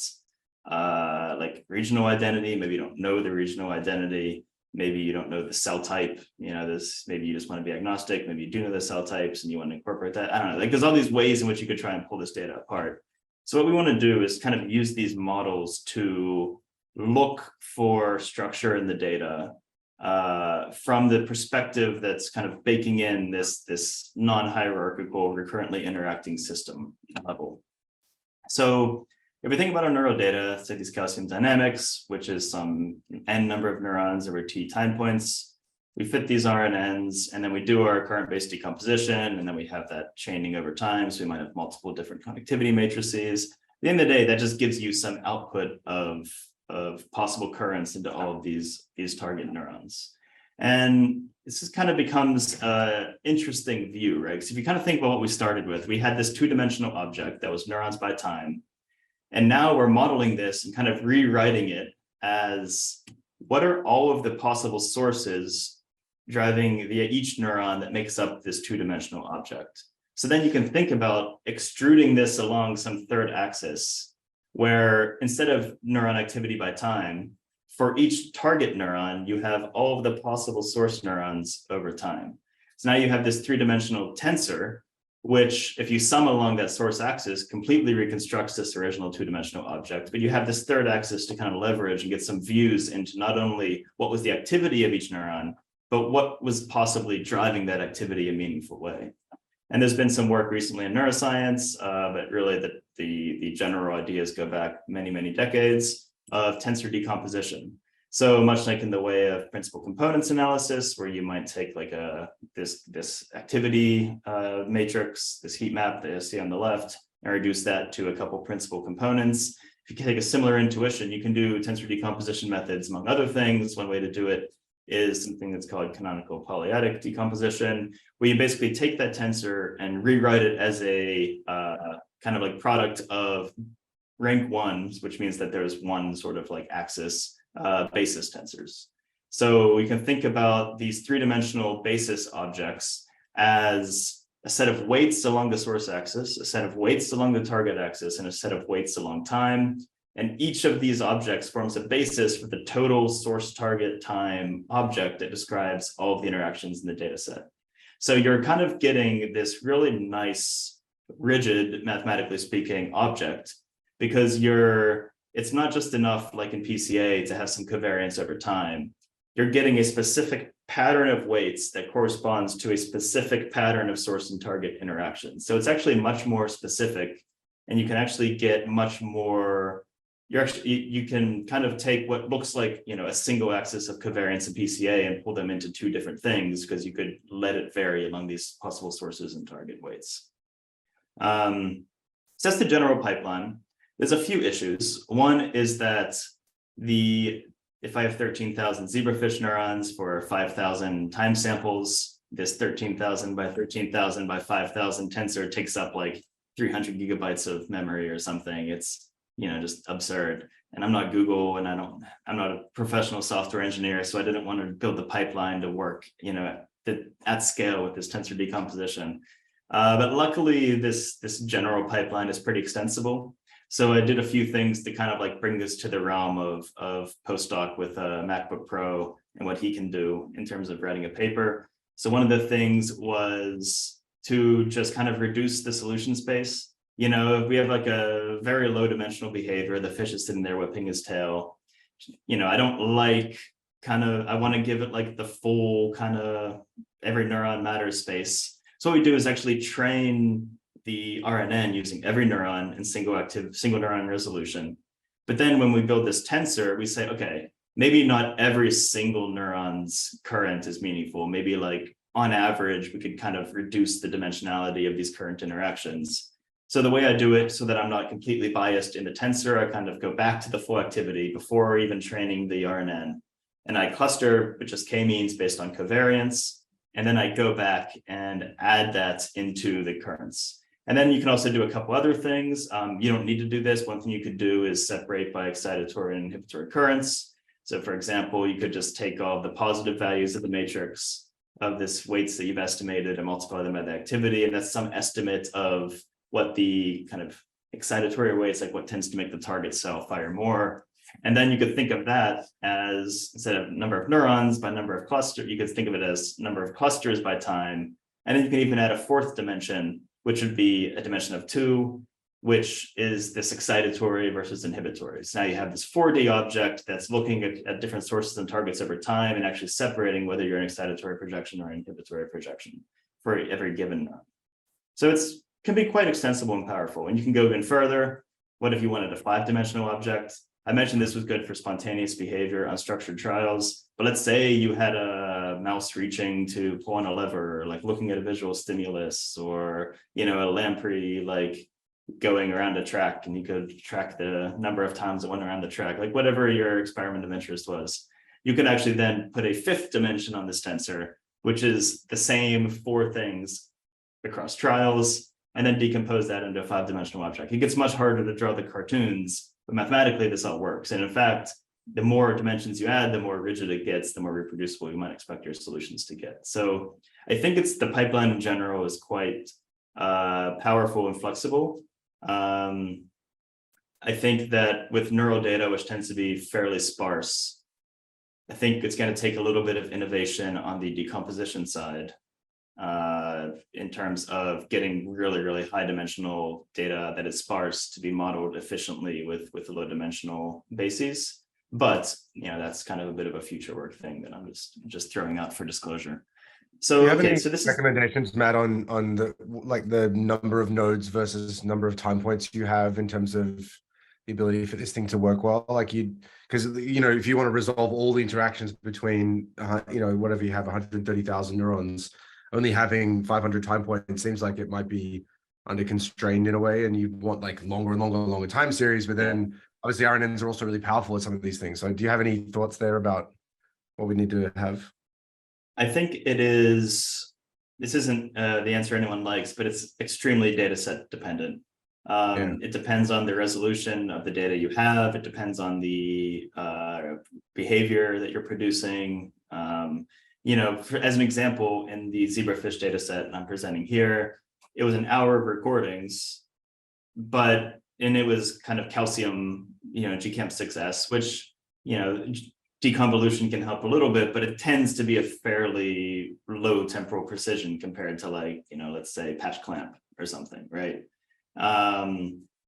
like regional identity. Maybe you don't know the regional identity. Maybe you don't know the cell type. Maybe you just want to be agnostic. Maybe you do know the cell types and you want to incorporate that. I don't know. Like there's all these ways in which you could try and pull this data apart. So what we want to do is kind of use these models to look for structure in the data from the perspective that's kind of baking in this non-hierarchical recurrently interacting system level. So if we think about our neural data, say these calcium dynamics, which is some n number of neurons over t time points, we fit these RNNs, and then we do our current-based decomposition, and then we have that chaining over time. So we might have multiple different connectivity matrices. At the end of the day, that just gives you some output of possible currents into all of these target neurons. And this just kind of becomes an interesting view, right? Because if you kind of think about what we started with, we had this two-dimensional object that was neurons by time. And now we're modeling this and kind of rewriting it as what are all of the possible sources driving via each neuron that makes up this two-dimensional object. So then you can think about extruding this along some third axis, where instead of neuron activity by time, for each target neuron, you have all of the possible source neurons over time. So now you have this three-dimensional tensor, which if you sum along that source axis, completely reconstructs this original two-dimensional object. But you have this third axis to kind of leverage and get some views into not only what was the activity of each neuron, but what was possibly driving that activity in a meaningful way. And there's been some work recently in neuroscience, but really the general ideas go back many, many decades of tensor decomposition. So much like in the way of principal components analysis, where you might take like this activity matrix, this heat map that you see on the left, and reduce that to a couple principal components. If you can take a similar intuition, you can do tensor decomposition methods, among other things. One way to do it is something that's called canonical polyadic decomposition, where you basically take that tensor and rewrite it as a kind of like product of rank ones, which means that there's one sort of like axis basis tensors. So we can think about these three-dimensional basis objects as a set of weights along the source axis, a set of weights along the target axis, and a set of weights along time. And each of these objects forms a basis for the total source target time object that describes all of the interactions in the data set. So you're kind of getting this really nice, rigid, mathematically speaking, object, because it's not just enough, like in PCA, to have some covariance over time. You're getting a specific pattern of weights that corresponds to a specific pattern of source and target interactions. So it's actually much more specific, and you can actually get much more. You can kind of take what looks like a single axis of covariance in PCA and pull them into two different things, because you could let it vary among these possible sources and target weights. So that's the general pipeline. There's a few issues. One is that if I have 13,000 zebrafish neurons for 5,000 time samples, this 13,000 by 13,000 by 5,000 tensor takes up like 300 gigabytes of memory or something. It's just absurd. And I'm not Google, and I'm not a professional software engineer, so I didn't want to build the pipeline to work, at scale with this tensor decomposition. But luckily, this general pipeline is pretty extensible. So I did a few things to kind of like bring this to the realm of postdoc with a MacBook Pro and what he can do in terms of writing a paper. So one of the things was to just kind of reduce the solution space. If we have like a very low dimensional behavior, the fish is sitting there whipping his tail. I don't like I want to give it like the full kind of every neuron matters space. So what we do is actually train the RNN using every neuron in single neuron resolution. But then when we build this tensor, we say, okay, maybe not every single neuron's current is meaningful. Maybe like on average, we could kind of reduce the dimensionality of these current interactions. So the way I do it so that I'm not completely biased in the tensor, I kind of go back to the full activity before even training the RNN. And I cluster with just k-means based on covariance. And then I go back and add that into the currents. And then you can also do a couple other things. You don't need to do this. One thing you could do is separate by excitatory and inhibitory currents. So for example, you could just take all the positive values of the matrix of this weights that you've estimated and multiply them by the activity. And that's some estimate of what the kind of excitatory weights, like what tends to make the target cell fire more. And then you could think of that as, instead of number of neurons by number of clusters, you could think of it as number of clusters by time. And then you can even add a fourth dimension, which would be a dimension of 2, which is this excitatory versus inhibitory. So now you have this 4D object that's looking at different sources and targets over time and actually separating whether you're an excitatory projection or inhibitory projection for every given neuron. So it's can be quite extensible and powerful. And you can go even further. What if you wanted a 5-dimensional object? I mentioned this was good for spontaneous behavior, unstructured trials, but let's say you had a mouse reaching to pull on a lever, like looking at a visual stimulus, or, a lamprey, like going around a track, and you could track the number of times it went around the track, like whatever your experiment of interest was. You could actually then put a 5th dimension on this tensor, which is the same 4 things across trials, and then decompose that into a 5-dimensional object. It gets much harder to draw the cartoons, but mathematically this all works. And in fact, the more dimensions you add, the more rigid it gets, the more reproducible you might expect your solutions to get. So I think the pipeline in general is quite powerful and flexible. I think that with neural data, which tends to be fairly sparse, I think it's going to take a little bit of innovation on the decomposition side. In terms of getting really, really high dimensional data that is sparse to be modeled efficiently with the low dimensional bases. But that's kind of a bit of a future work thing that I'm just throwing out for disclosure. So do you have okay, any so this recommendations, Matt, on the number of nodes versus number of time points you have in terms of the ability for this thing to work well? Because if you want to resolve all the interactions between whatever you have 130,000 neurons, only having 500 time points seems like it might be under constrained in a way, and you want like longer and longer time series, but then obviously RNNs are also really powerful at some of these things. So do you have any thoughts there about what we need to have? I think this isn't the answer anyone likes, but it's extremely data set dependent. It depends on the resolution of the data you have. It depends on the behavior that you're producing. As an example, in the zebrafish data set I'm presenting here, it was an hour of recordings, and it was kind of calcium, GCAM6S, which, deconvolution can help a little bit, but it tends to be a fairly low temporal precision compared to let's say patch clamp or something, right?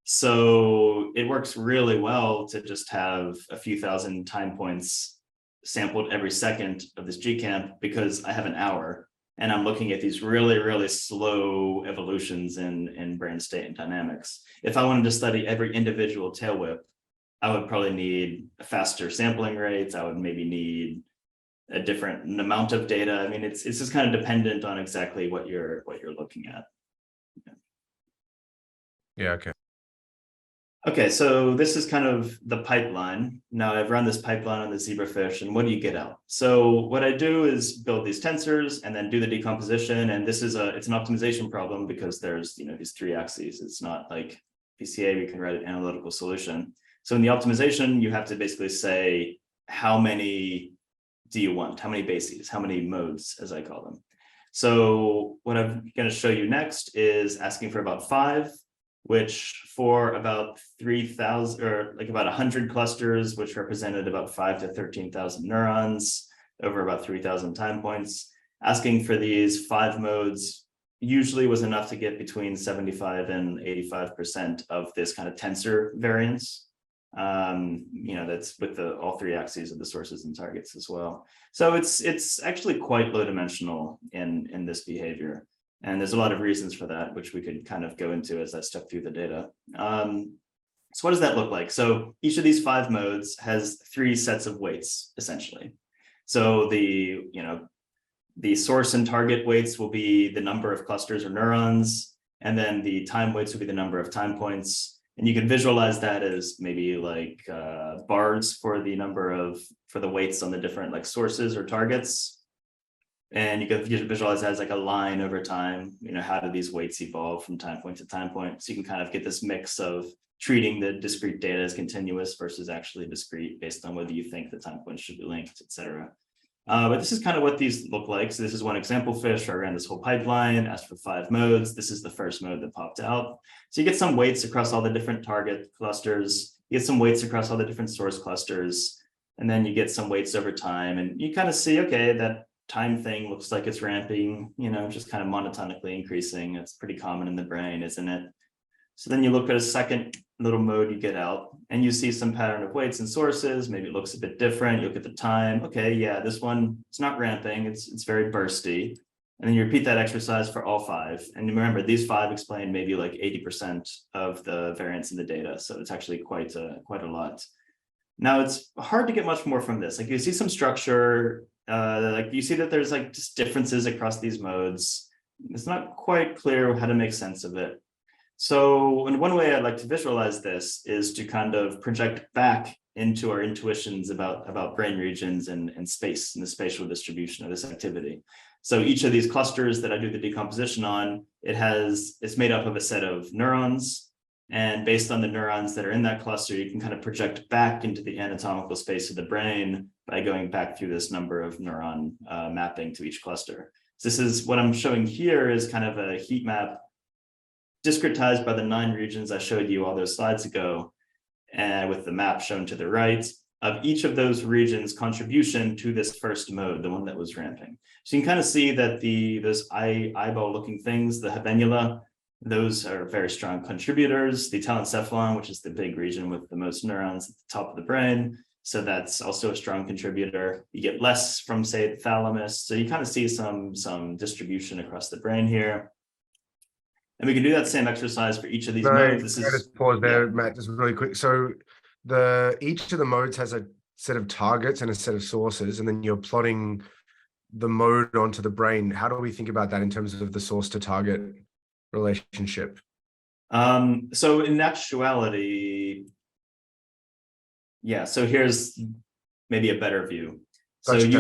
So it works really well to just have a few thousand time points sampled every second of this GCAM, because I have an hour and I'm looking at these really, really slow evolutions in brain state and dynamics. If I wanted to study every individual tail whip, I would probably need faster sampling rates. I would maybe need a different amount of data. I mean, it's just kind of dependent on exactly what you're looking at. Yeah, okay. Okay, so this is kind of the pipeline. Now I've run this pipeline on the zebrafish, and what do you get out? So what I do is build these tensors and then do the decomposition. And this is it's an optimization problem because there's these 3 axes. It's not like PCA, we can write an analytical solution. So in the optimization, you have to basically say, how many do you want? How many bases? How many modes, as I call them? So what I'm going to show you next is asking for about 5. Which for about 3,000 or like about 100 clusters, which represented about 5 to 13,000 neurons over about 3,000 time points, asking for these 5 modes usually was enough to get between 75 and 85% of this kind of tensor variance. That's with all 3 axes of the sources and targets as well. So it's actually quite low dimensional in this behavior. And there's a lot of reasons for that, which we could kind of go into as I step through the data. So what does that look like? So each of these 5 modes has 3 sets of weights, essentially. So the source and target weights will be the number of clusters or neurons. And then the time weights would be the number of time points. And you can visualize that as maybe like bars for the weights on the different like sources or targets. And you can visualize that as like a line over time. How do these weights evolve from time point to time point? So you can kind of get this mix of treating the discrete data as continuous versus actually discrete based on whether you think the time points should be linked, et cetera. But this is kind of what these look like. So this is one example fish. I ran this whole pipeline, asked for 5 modes. This is the first mode that popped out. So you get some weights across all the different target clusters. You get some weights across all the different source clusters. And then you get some weights over time. And you kind of see, okay, that time thing looks like it's ramping, just kind of monotonically increasing. It's pretty common in the brain, isn't it? So then you look at a second little mode you get out and you see some pattern of weights and sources. Maybe it looks a bit different. You look at the time. Okay, yeah, this one, it's not ramping. It's very bursty. And then you repeat that exercise for all 5. And remember, these 5 explain maybe like 80% of the variance in the data. So it's actually quite a lot. Now it's hard to get much more from this. Like you see some structure, like you see that there's like just differences across these modes. It's not quite clear how to make sense of it. So, and one way I'd like to visualize this is to kind of project back into our intuitions about brain regions and space and the spatial distribution of this activity. So each of these clusters that I do the decomposition on, it's made up of a set of neurons. And based on the neurons that are in that cluster, you can kind of project back into the anatomical space of the brain by going back through this number of neuron mapping to each cluster. So this is what I'm showing here is kind of a heat map discretized by the 9 regions I showed you all those slides ago, and with the map shown to the right of each of those regions' contribution to this first mode, the one that was ramping. So you can kind of see that those eyeball-looking things, the habenula, those are very strong contributors. The telencephalon, which is the big region with the most neurons at the top of the brain, so that's also a strong contributor. You get less from, say, the thalamus. So you kind of see some distribution across the brain here. And we can do that same exercise for each of these modes. This is just pause there, Matt, just really quick. So each of the modes has a set of targets and a set of sources, and then you're plotting the mode onto the brain. How do we think about that in terms of the source to target relationship? So in actuality, yeah, so here's maybe a better view. Gotcha.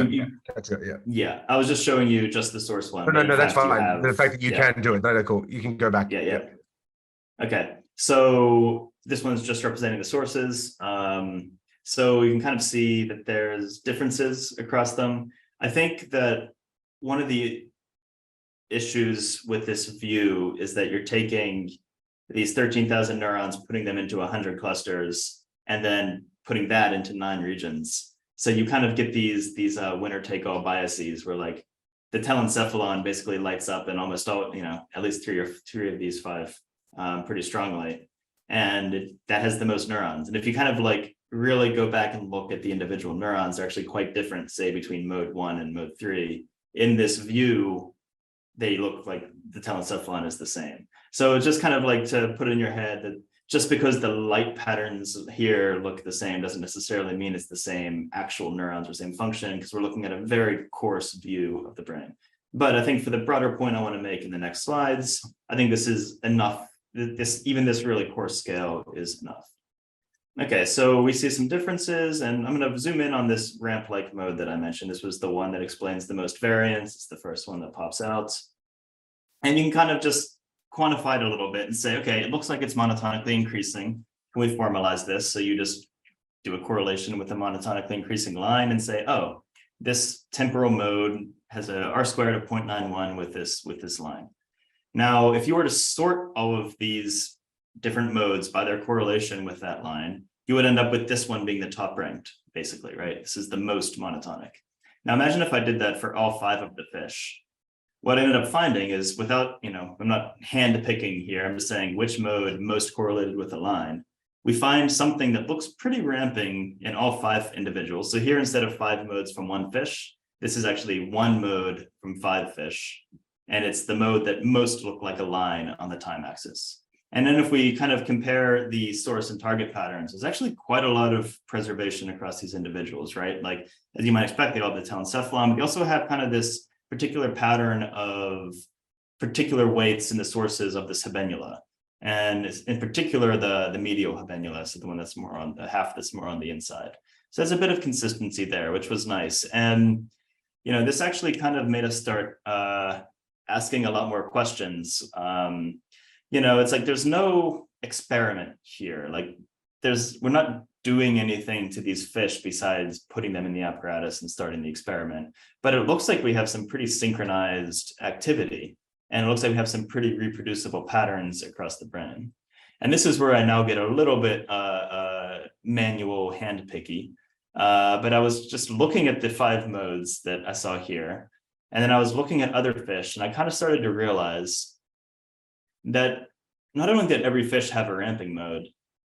So yeah, I was just showing you just the source one. No, that's fine. The fact that you can do it, no, cool. You can go back. Yeah. Okay, so this one's just representing the sources. So you can kind of see that there's differences across them. I think that one of the issues with this view is that you're taking these 13,000 neurons, putting them into 100 clusters, and then putting that into 9 regions. So you kind of get these winner-take-all biases where like the telencephalon basically lights up in almost all, at least three of these 5 pretty strongly. And that has the most neurons. And if you kind of like really go back and look at the individual neurons, they're actually quite different, say between mode 1 and mode 3. In this view, they look like the telencephalon is the same. So it's just kind of like to put in your head that just because the light patterns here look the same doesn't necessarily mean it's the same actual neurons or same function, because we're looking at a very coarse view of the brain. But I think for the broader point I want to make in the next slides, I think this is enough. Even this really coarse scale is enough. Okay, so we see some differences, and I'm going to zoom in on this ramp-like mode that I mentioned. This was the one that explains the most variance. It's the first one that pops out. And you can kind of just quantify it a little bit and say, okay, it looks like it's monotonically increasing. Can we formalize this? So you just do a correlation with the monotonically increasing line and say, oh, this temporal mode has a R-squared of 0.91 with this line. Now, if you were to sort all of these different modes by their correlation with that line, you would end up with this one being the top ranked, basically, right? This is the most monotonic. Now imagine if I did that for all 5 of the fish. What I ended up finding is without, I'm not hand picking here, I'm just saying which mode most correlated with the line. We find something that looks pretty ramping in all 5 individuals. So here, instead of 5 modes from 1 fish, this is actually 1 mode from 5 fish. And it's the mode that most look like a line on the time axis. And then if we kind of compare the source and target patterns, there's actually quite a lot of preservation across these individuals, right? Like, as you might expect, they all have the telencephalon, but you also have kind of this particular pattern of particular weights in the sources of this habenula. And in particular, the medial habenula, so the one that's more on the half that's more on the inside. So there's a bit of consistency there, which was nice. And, this actually kind of made us start asking a lot more questions. It's like there's no experiment here. Like we're not doing anything to these fish besides putting them in the apparatus and starting the experiment. But it looks like we have some pretty synchronized activity. And it looks like we have some pretty reproducible patterns across the brain. And this is where I now get a little bit manual handpicky. But I was just looking at the 5 modes that I saw here. And then I was looking at other fish, and I kind of started to realize that not only did every fish have a ramping mode,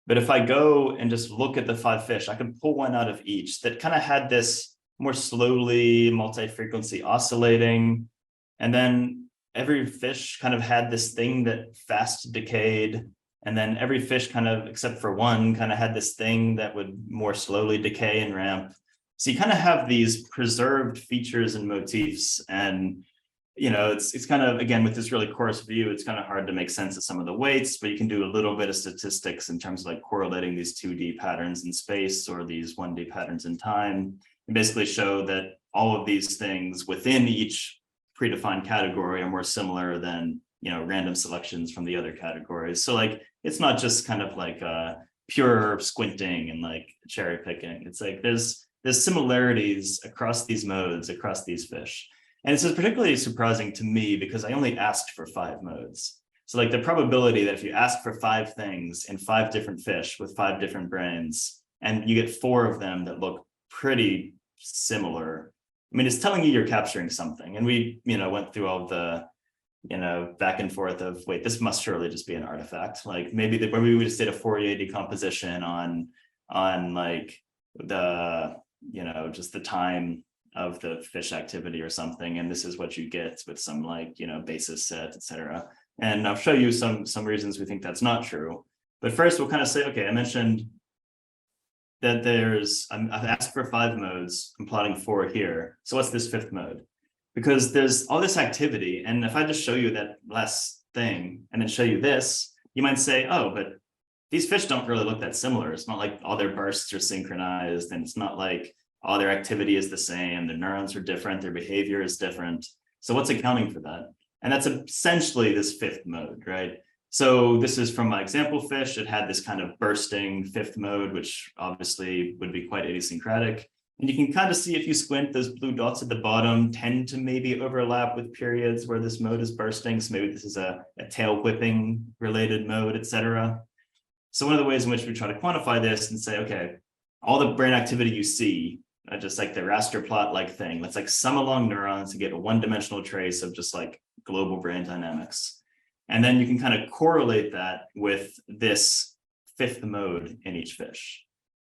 but if I go and just look at the 5 fish, I can pull one out of each that kind of had this more slowly multi-frequency oscillating. And then every fish kind of had this thing that fast decayed. And then every fish kind of, except for one, kind of had this thing that would more slowly decay and ramp. So you kind of have these preserved features and motifs. And, it's kind of, again, with this really coarse view, it's kind of hard to make sense of some of the weights, but you can do a little bit of statistics in terms of like correlating these 2D patterns in space or these 1D patterns in time, and basically show that all of these things within each predefined category are more similar than, random selections from the other categories. So like, it's not just kind of like pure squinting and like cherry picking. It's like there's similarities across these modes, across these fish. And this is particularly surprising to me because I only asked for 5 modes. So like the probability that if you ask for 5 things in 5 different fish with 5 different brains, and you get 4 of them that look pretty similar, I mean, it's telling you you're capturing something. And we, went through all the, back and forth of, wait, this must surely just be an artifact. Like maybe we just did a Fourier decomposition on like the, just the time of the fish activity or something. And this is what you get with some like, basis set, etc. And I'll show you some reasons we think that's not true. But first we'll kind of say, okay, I mentioned that I've asked for 5 modes, I'm plotting 4 here. So what's this 5th mode? Because there's all this activity. And if I just show you that last thing and then show you this, you might say, oh, but these fish don't really look that similar. It's not like all their bursts are synchronized, and it's not like all their activity is the same. Their neurons are different, their behavior is different. So what's accounting for that? And that's essentially this 5th mode, right? So this is from my example fish. It had this kind of bursting 5th mode, which obviously would be quite idiosyncratic. And you can kind of see if you squint, those blue dots at the bottom tend to maybe overlap with periods where this mode is bursting. So maybe this is a tail whipping related mode, etc. So one of the ways in which we try to quantify this and say, okay, all the brain activity you see, just like the raster plot like thing, let's like sum along neurons to get a 1-dimensional trace of just like global brain dynamics. And then you can kind of correlate that with this 5th mode in each fish.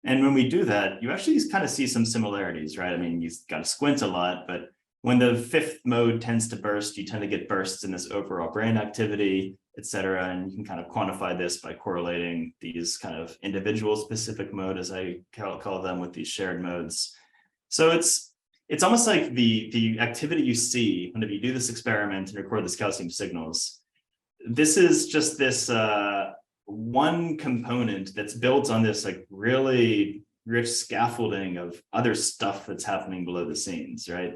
And when we do that, you actually kind of see some similarities, right? I mean, you've got to squint a lot, but when the 5th mode tends to burst, you tend to get bursts in this overall brain activity, et cetera. And you can kind of quantify this by correlating these kind of individual specific mode, as I call them, with these shared modes. So it's almost like the activity you see whenever you do this experiment and record the calcium signals. This is just this one component that's built on this like really rich scaffolding of other stuff that's happening below the scenes, right?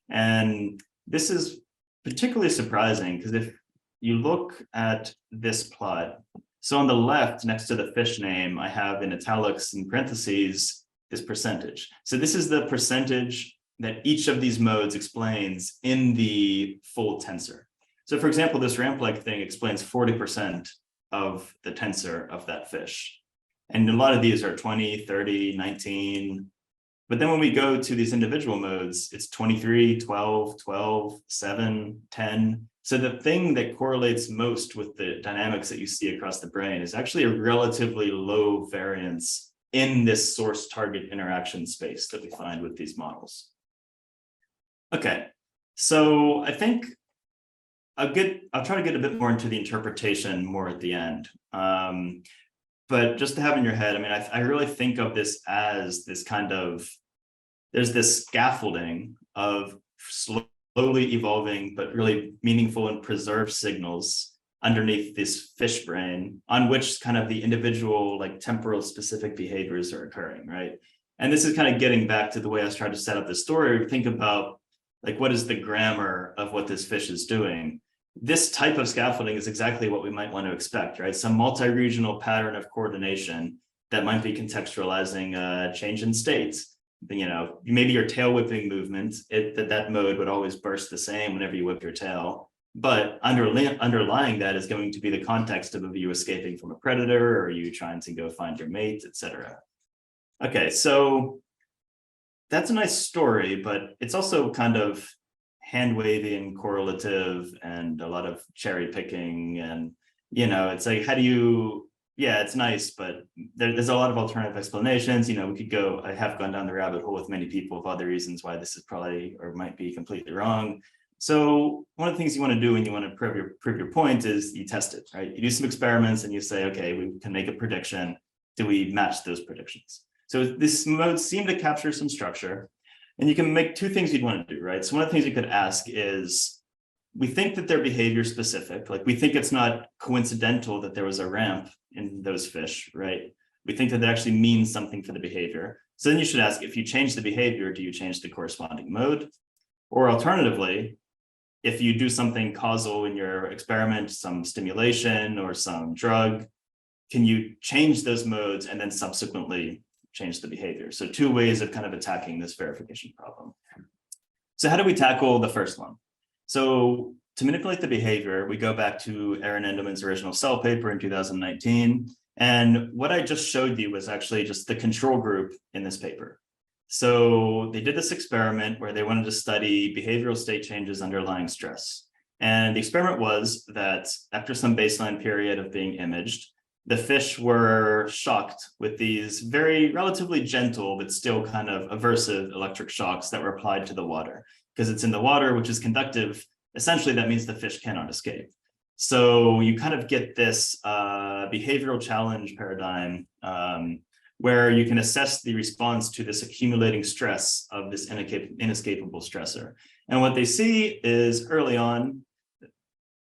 And this is particularly surprising because if you look at this plot, so on the left next to the fish name, I have in italics and parentheses this percentage. So this is the percentage that each of these modes explains in the full tensor. So for example, this ramp-like thing explains 40% of the tensor of that fish. And a lot of these are 20, 30, 19. But then when we go to these individual modes, it's 23, 12, 12, 7, 10. So the thing that correlates most with the dynamics that you see across the brain is actually a relatively low variance in this source-target interaction space that we find with these models. Okay, so I think I'll try to get a bit more into the interpretation more at the end. But just to have in your head, I mean, I really think of this as this kind of, there's this scaffolding of slow slowly evolving, but really meaningful and preserved signals underneath this fish brain on which kind of the individual like temporal specific behaviors are occurring, right? And this is kind of getting back to the way I was trying to set up the story. Think about like, what is the grammar of what this fish is doing? This type of scaffolding is exactly what we might want to expect, right? Some multi-regional pattern of coordination that might be contextualizing a change in states. You know, maybe your tail whipping movement, that mode would always burst the same whenever you whip your tail. But underlying that is going to be the context of you escaping from a predator, or you trying to go find your mate, etc. Okay, so that's a nice story, but it's also kind of hand wavy and correlative and a lot of cherry picking. And, you know, it's like, how do you, yeah, it's nice, but there's a lot of alternative explanations. You know, we could go, I have gone down the rabbit hole with many people of other reasons why this is probably or might be completely wrong. So one of the things you want to do when you want to prove your point is you test it, right? You do some experiments and you say, okay, we can make a prediction. Do we match those predictions? So this mode seemed to capture some structure, and you can make two things you'd want to do, right? So one of the things you could ask is, we think that they're behavior specific, like we think it's not coincidental that there was a ramp in those fish, right? We think that they actually means something for the behavior. So then you should ask, if you change the behavior, do you change the corresponding mode? Or alternatively, if you do something causal in your experiment, some stimulation or some drug, can you change those modes and then subsequently change the behavior? So two ways of kind of attacking this verification problem. So how do we tackle the first one? So to manipulate the behavior, we go back to Aaron Endelman's original Cell paper in 2019. And what I just showed you was actually just the control group in this paper. So they did this experiment where they wanted to study behavioral state changes underlying stress. And the experiment was that after some baseline period of being imaged, the fish were shocked with these very relatively gentle, but still kind of aversive electric shocks that were applied to the water. Because it's in the water, which is conductive, essentially that means the fish cannot escape. So you kind of get this behavioral challenge paradigm where you can assess the response to this accumulating stress of this inescapable stressor. And what they see is early on,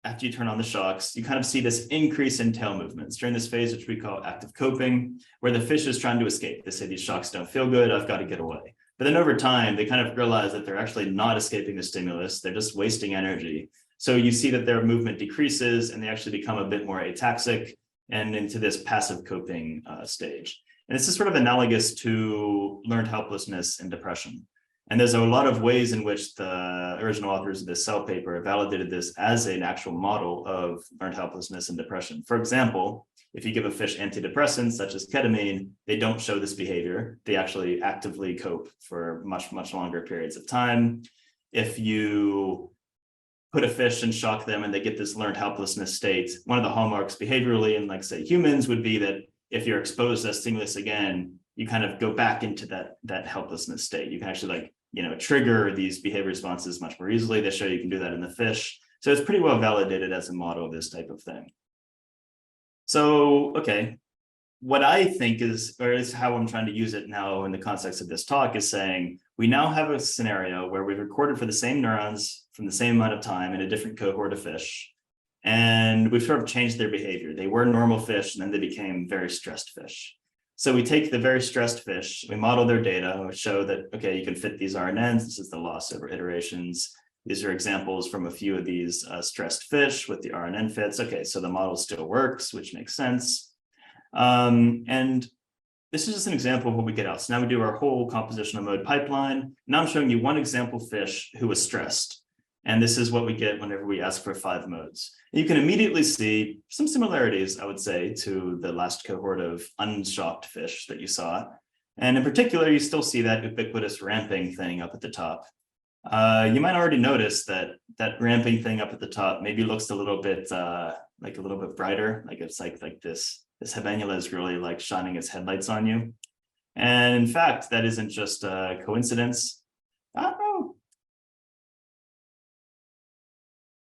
after you turn on the shocks, you kind of see this increase in tail movements during this phase, which we call active coping, where the fish is trying to escape. They say, these shocks don't feel good, I've got to get away. But then over time, they kind of realize that they're actually not escaping the stimulus, they're just wasting energy. So you see that their movement decreases and they actually become a bit more ataxic and into this passive coping stage. And this is sort of analogous to learned helplessness and depression. And there's a lot of ways in which the original authors of this Cell paper validated this as an actual model of learned helplessness and depression. For example, if you give a fish antidepressants such as ketamine, they don't show this behavior. They actually actively cope for much, much longer periods of time. If you put a fish and shock them and they get this learned helplessness state, one of the hallmarks behaviorally in, like, say, humans would be that if you're exposed to that stimulus again, you kind of go back into that helplessness state. You can actually, like, you know, trigger these behavior responses much more easily. They show you can do that in the fish. So it's pretty well validated as a model of this type of thing. So, okay, what I think is, or is how I'm trying to use it now in the context of this talk, is saying we now have a scenario where we've recorded for the same neurons from the same amount of time in a different cohort of fish. And we've sort of changed their behavior. They were normal fish and then they became very stressed fish. So we take the very stressed fish, we model their data, we show that, okay, you can fit these RNNs. This is the loss over iterations. These are examples from a few of these stressed fish with the RNN fits. Okay, so the model still works, which makes sense. And this is just an example of what we get out. So now we do our whole compositional mode pipeline. Now I'm showing you one example fish who was stressed. And this is what we get whenever we ask for 5 modes. You can immediately see some similarities, I would say, to the last cohort of unshocked fish that you saw. And in particular, you still see that ubiquitous ramping thing up at the top. You might already notice that that ramping thing up at the top maybe looks a little bit like a little bit brighter, like it's like this habenula is really like shining its headlights on you. And in fact, that isn't just a coincidence. Oh,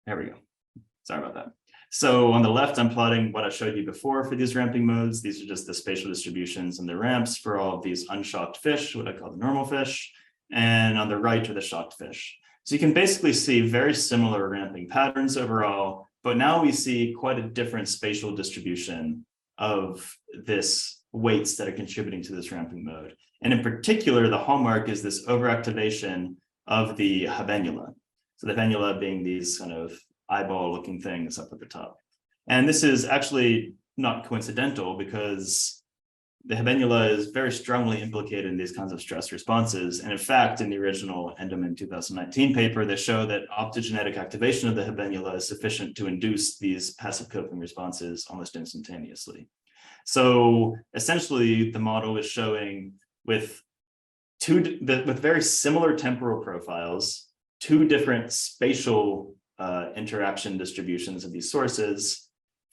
there we go. Sorry about that. So on the left, I'm plotting what I showed you before for these ramping modes. These are just the spatial distributions and the ramps for all of these unshocked fish, what I call the normal fish. And on the right are the shocked fish. So you can basically see very similar ramping patterns overall, but now we see quite a different spatial distribution of this weights that are contributing to this ramping mode. And in particular, the hallmark is this overactivation of the habenula. So the habenula being these kind of eyeball-looking things up at the top. And this is actually not coincidental because the habenula is very strongly implicated in these kinds of stress responses. And in fact, in the original Endemann 2019 paper, they show that optogenetic activation of the habenula is sufficient to induce these passive coping responses almost instantaneously. So essentially, the model is showing with very similar temporal profiles, two different spatial interaction distributions of these sources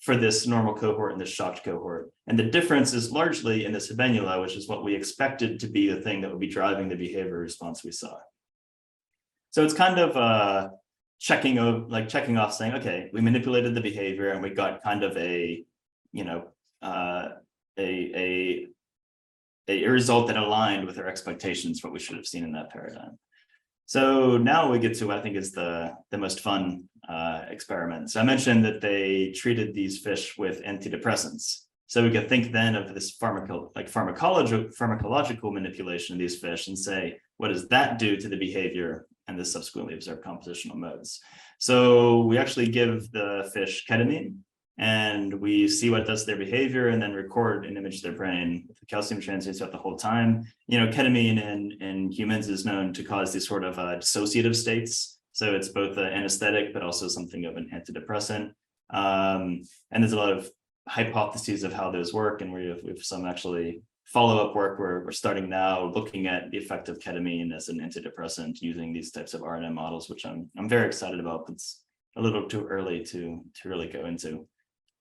for this normal cohort and this shocked cohort. And the difference is largely in this habenula, which is what we expected to be the thing that would be driving the behavior response we saw. So it's kind of checking off saying, okay, we manipulated the behavior and we got kind of a result that aligned with our expectations, what we should have seen in that paradigm. So now we get to what I think is the most fun experiment. So I mentioned that they treated these fish with antidepressants. So we could think then of this pharmacological manipulation of these fish and say, what does that do to the behavior and the subsequently observed compositional modes? So we actually give the fish ketamine and we see what it does to their behavior and then record and image their brain with the calcium transient throughout the whole time. Ketamine in humans is known to cause these sort of dissociative states. So it's both an anesthetic, but also something of an antidepressant. And there's a lot of hypotheses of how those work. And we have some actually follow-up work where we're starting now looking at the effect of ketamine as an antidepressant using these types of RNN models, which I'm very excited about, but it's a little too early to really go into.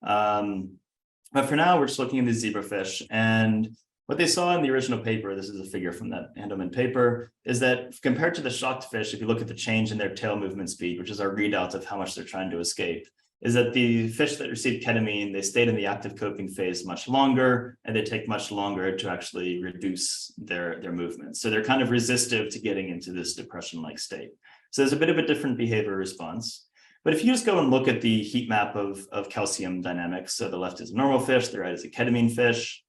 But for now, we're just looking at these zebrafish, and what they saw in the original paper, this is a figure from that Endemann paper, is that compared to the shocked fish, if you look at the change in their tail movement speed, which is our readout of how much they're trying to escape, is that the fish that received ketamine, they stayed in the active coping phase much longer, and they take much longer to actually reduce their movement. So they're kind of resistive to getting into this depression-like state. So there's a bit of a different behavior response. But if you just go and look at the heat map of calcium dynamics, so the left is a normal fish, the right is a ketamine fish.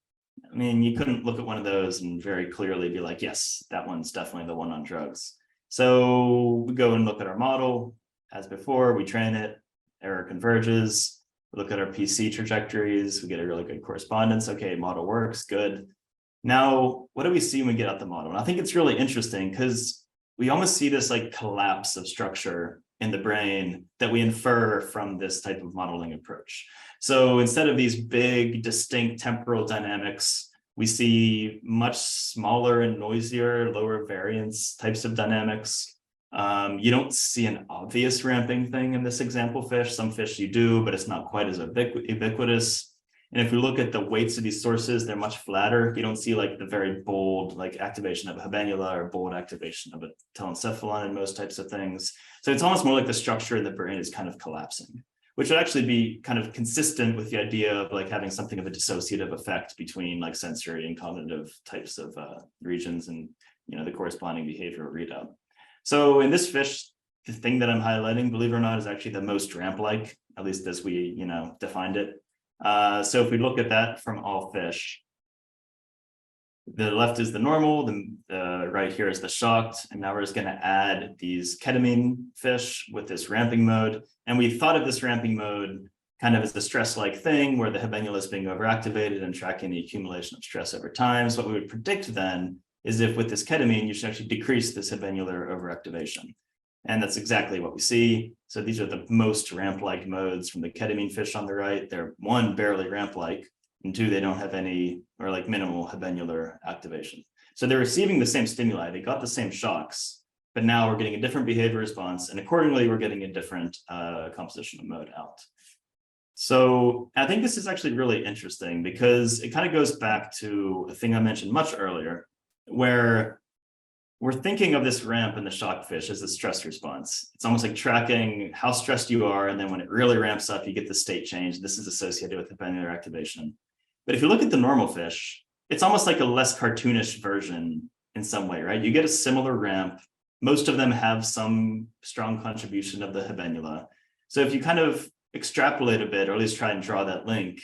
I mean, you couldn't look at one of those and very clearly be like, yes, that one's definitely the one on drugs. So we go and look at our model. As before, we train it, error converges, we look at our PC trajectories, we get a really good correspondence. Okay, model works, good. Now, what do we see when we get out the model? And I think it's really interesting because we almost see this like collapse of structure in the brain that we infer from this type of modeling approach. So instead of these big, distinct temporal dynamics, we see much smaller and noisier, lower variance types of dynamics. You don't see an obvious ramping thing in this example fish. Some fish you do, but it's not quite as ubiquitous. And if we look at the weights of these sources, they're much flatter. You don't see like the very bold like activation of a habenula or bold activation of a telencephalon in most types of things. So it's almost more like the structure in the brain is kind of collapsing, which would actually be kind of consistent with the idea of like having something of a dissociative effect between like sensory and cognitive types of regions and the corresponding behavioral readout. So in this fish, the thing that I'm highlighting, believe it or not, is actually the most ramp-like, at least as we defined it. So if we look at that from all fish, the left is the normal, the right here is the shocked, and now we're just going to add these ketamine fish with this ramping mode. And we thought of this ramping mode kind of as the stress-like thing where the habenula is being overactivated and tracking the accumulation of stress over time. So what we would predict then is if with this ketamine, you should actually decrease this habenular overactivation. And that's exactly what we see. So these are the most ramp-like modes from the ketamine fish on the right. They're one, barely ramp-like, and two, they don't have any or like minimal habenular activation. So they're receiving the same stimuli. They got the same shocks, but now we're getting a different behavior response. And accordingly, we're getting a different compositional mode out. So I think this is actually really interesting because it kind of goes back to a thing I mentioned much earlier, where we're thinking of this ramp in the shocked fish as a stress response. It's almost like tracking how stressed you are. And then when it really ramps up, you get the state change. This is associated with habenular activation. But if you look at the normal fish, it's almost like a less cartoonish version in some way, right? You get a similar ramp, most of them have some strong contribution of the habenula. So if you kind of extrapolate a bit, or at least try and draw that link,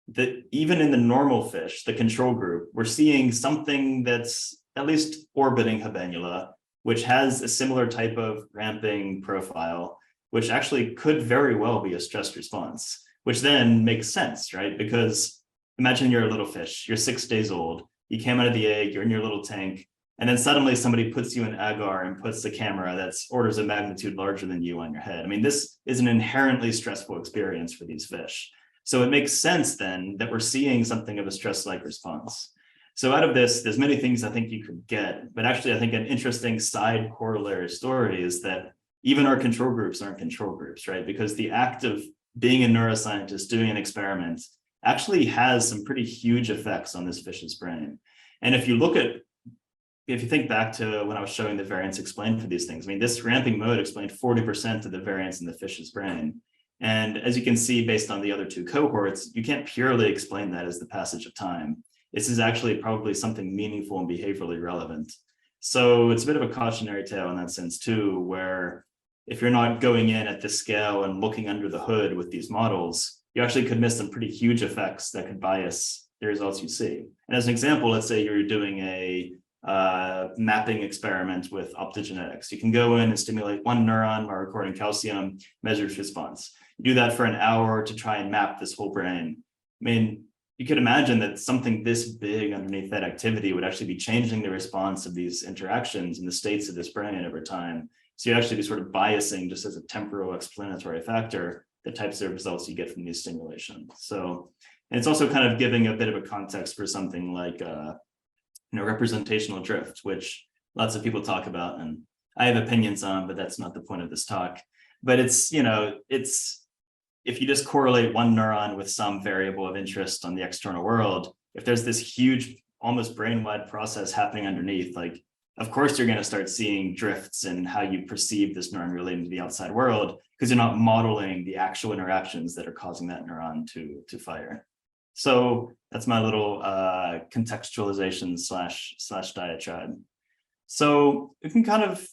that even in the normal fish, the control group, we're seeing something that's at least orbiting habenula, which has a similar type of ramping profile, which actually could very well be a stress response, which then makes sense, right? Because imagine you're a little fish, you're 6 days old, you came out of the egg, you're in your little tank, and then suddenly somebody puts you in agar and puts the camera that's orders of magnitude larger than you on your head. I mean, this is an inherently stressful experience for these fish. So it makes sense then that we're seeing something of a stress-like response. So out of this, there's many things I think you could get, but actually I think an interesting side corollary story is that even our control groups aren't control groups, right? Because the act of being a neuroscientist, doing an experiment, actually has some pretty huge effects on this fish's brain. And if you think back to when I was showing the variance explained for these things, I mean, this ramping mode explained 40% of the variance in the fish's brain. And as you can see, based on the other 2 cohorts, you can't purely explain that as the passage of time. This is actually probably something meaningful and behaviorally relevant. So it's a bit of a cautionary tale in that sense too, where if you're not going in at this scale and looking under the hood with these models, you actually could miss some pretty huge effects that could bias the results you see. And as an example, let's say you're doing a mapping experiment with optogenetics. You can go in and stimulate one neuron by recording calcium, measure its response. You do that for an hour to try and map this whole brain. I mean, you could imagine that something this big underneath that activity would actually be changing the response of these interactions and the states of this brain over time. So you actually be sort of biasing, just as a temporal explanatory factor, the types of results you get from these stimulations. So, and it's also kind of giving a bit of a context for something like representational drift, which lots of people talk about, and I have opinions on, but that's not the point of this talk. But it's, if you just correlate one neuron with some variable of interest on the external world, if there's this huge, almost brain-wide process happening underneath, like, of course, you're going to start seeing drifts in how you perceive this neuron relating to the outside world, because you're not modeling the actual interactions that are causing that neuron to fire. So that's my little contextualization slash diatribe. So we can kind of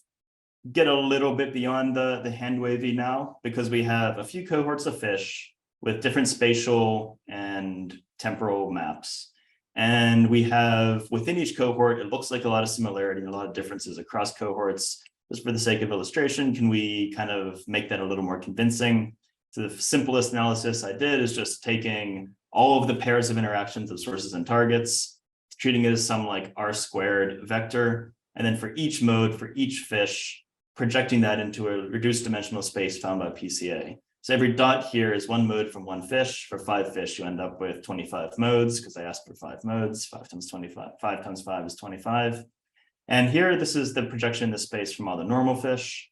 get a little bit beyond the hand wavy now, because we have a few cohorts of fish with different spatial and temporal maps. And we have, within each cohort, it looks like a lot of similarity and a lot of differences across cohorts. Just for the sake of illustration, can we kind of make that a little more convincing? So the simplest analysis I did is just taking all of the pairs of interactions of sources and targets, treating it as some like R² vector. And then for each mode, for each fish, projecting that into a reduced dimensional space found by PCA. So every dot here is one mode from one fish. For 5 fish, you end up with 25 modes, because I asked for 5 modes. 5 times 25, 5 times 5 is 25. And here, this is the projection in the space from all the normal fish.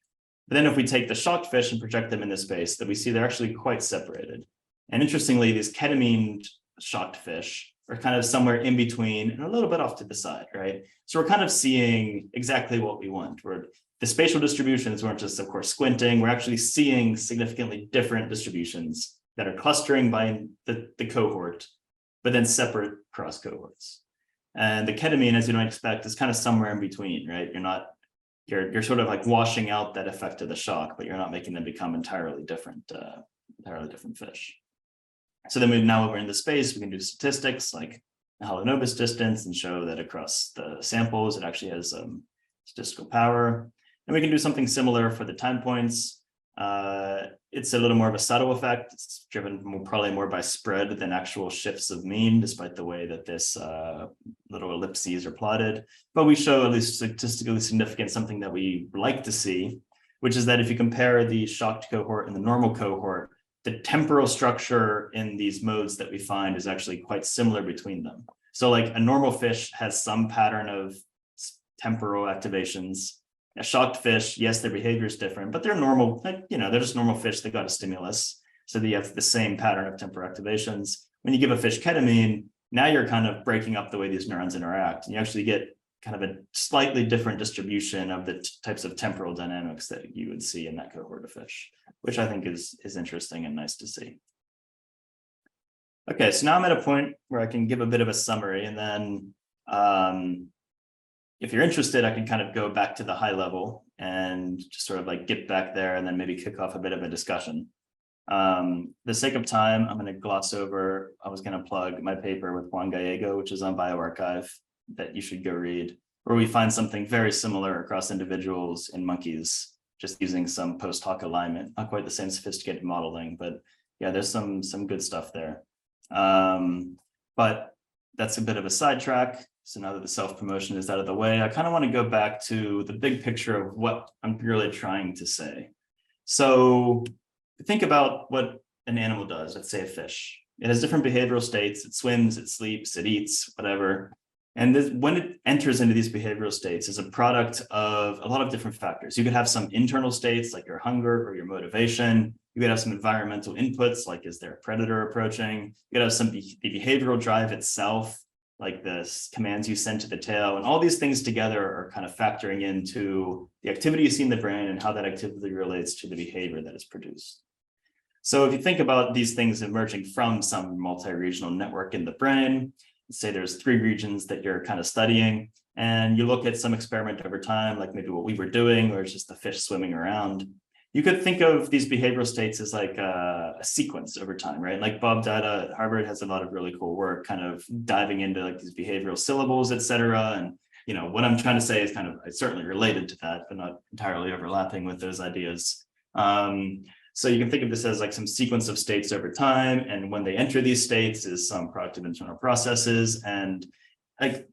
But then if we take the shocked fish and project them in this space, that we see they're actually quite separated. And interestingly, these ketamine shocked fish are kind of somewhere in between and a little bit off to the side, right? So we're kind of seeing exactly what we want. The spatial distributions weren't just, of course, squinting. We're actually seeing significantly different distributions that are clustering by the cohort, but then separate across cohorts. And the ketamine, as you might expect, is kind of somewhere in between, right? You're sort of like washing out that effect of the shock, but you're not making them become entirely different fish. So then now we're in the space, we can do statistics like the Halonovus distance and show that across the samples, it actually has statistical power. And we can do something similar for the time points. It's a little more of a subtle effect. It's driven probably more by spread than actual shifts of mean, despite the way that this little ellipses are plotted. But we show at least statistically significant, something that we like to see, which is that if you compare the shocked cohort and the normal cohort, the temporal structure in these modes that we find is actually quite similar between them. So like a normal fish has some pattern of temporal activations. A shocked fish, yes, their behavior is different, but they're normal, they're just normal fish that got a stimulus. So you have the same pattern of temporal activations. When you give a fish ketamine, now you're kind of breaking up the way these neurons interact. And you actually get kind of a slightly different distribution of the types of temporal dynamics that you would see in that cohort of fish, which I think is interesting and nice to see. Okay, so now I'm at a point where I can give a bit of a summary, and then if you're interested, I can kind of go back to the high level and just sort of like get back there and then maybe kick off a bit of a discussion. The sake of time, I'm going to gloss over. I was going to plug my paper with Juan Gallego, which is on bioRxiv, that you should go read, where we find something very similar across individuals in monkeys, just using some post hoc alignment, not quite the same sophisticated modeling, but yeah, there's some good stuff there. But that's a bit of a sidetrack. So now that the self-promotion is out of the way, I kind of want to go back to the big picture of what I'm really trying to say. So think about what an animal does, let's say a fish. It has different behavioral states. It swims, it sleeps, it eats, whatever. And this, when it enters into these behavioral states, is a product of a lot of different factors. You could have some internal states like your hunger or your motivation. You could have some environmental inputs, like is there a predator approaching? You could have some the behavioral drive itself, like the commands you send to the tail. And all these things together are kind of factoring into the activity you see in the brain and how that activity relates to the behavior that is produced. So if you think about these things emerging from some multi-regional network in the brain, say there's 3 regions that you're kind of studying, and you look at some experiment over time, like maybe what we were doing, or it's just the fish swimming around. You could think of these behavioral states as like a sequence over time, right? Like Bob Dada at Harvard has a lot of really cool work kind of diving into like these behavioral syllables, et cetera. And, you know, what I'm trying to say is kind of, it's certainly related to that, but not entirely overlapping with those ideas. So you can think of this as like some sequence of states over time. And when they enter these states is some product of internal processes. And like,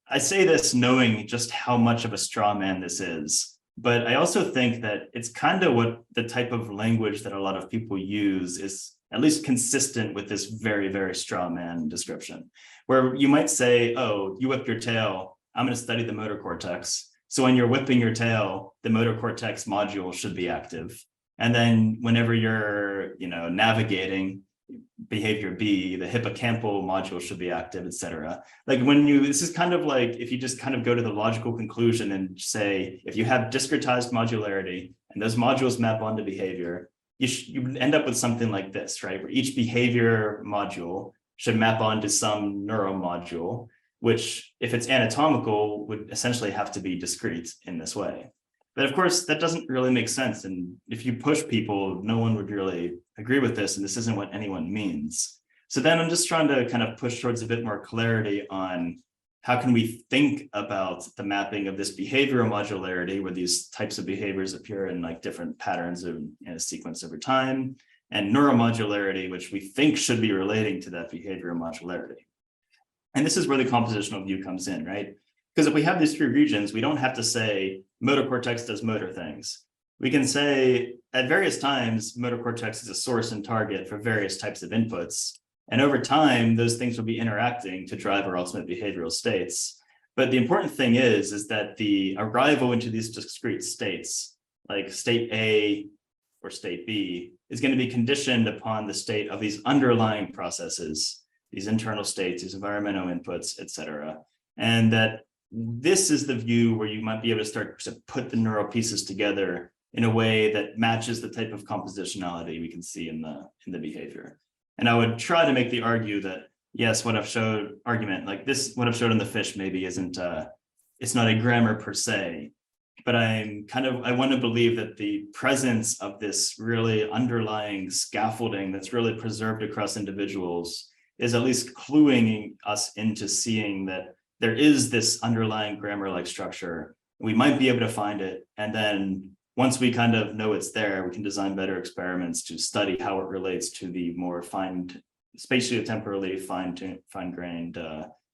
I say this knowing just how much of a straw man this is, but I also think that it's kind of what the type of language that a lot of people use is at least consistent with this very, very straw man description, where you might say, oh, you whip your tail, I'm going to study the motor cortex. So when you're whipping your tail, the motor cortex module should be active. And then whenever you're, you know, navigating behavior B, the hippocampal module should be active, et cetera. Like when you, this is kind of like, if you just kind of go to the logical conclusion and say, if you have discretized modularity and those modules map onto behavior, you end up with something like this, right? Where each behavior module should map onto some neuromodule, which if it's anatomical would essentially have to be discrete in this way. But of course, that doesn't really make sense. And if you push people, no one would really agree with this. And this isn't what anyone means. So then I'm just trying to kind of push towards a bit more clarity on how can we think about the mapping of this behavioral modularity, where these types of behaviors appear in like different patterns in a sequence over time, and neuromodularity, which we think should be relating to that behavioral modularity. And this is where the compositional view comes in, right? Because if we have these 3 regions, we don't have to say motor cortex does motor things. We can say at various times, motor cortex is a source and target for various types of inputs. And over time, those things will be interacting to drive our ultimate behavioral states. But the important thing is that the arrival into these discrete states, like state A or state B, is going to be conditioned upon the state of these underlying processes, these internal states, these environmental inputs, et cetera. And that this is the view where you might be able to start to put the neural pieces together in a way that matches the type of compositionality we can see in the behavior. And I would try to make the argue that, yes, what I've showed what I've showed in the fish maybe isn't, it's not a grammar per se, but I want to believe that the presence of this really underlying scaffolding that's really preserved across individuals is at least cluing us into seeing that there is this underlying grammar-like structure. We might be able to find it. And then once we kind of know it's there, we can design better experiments to study how it relates to the more spatiotemporally fine-grained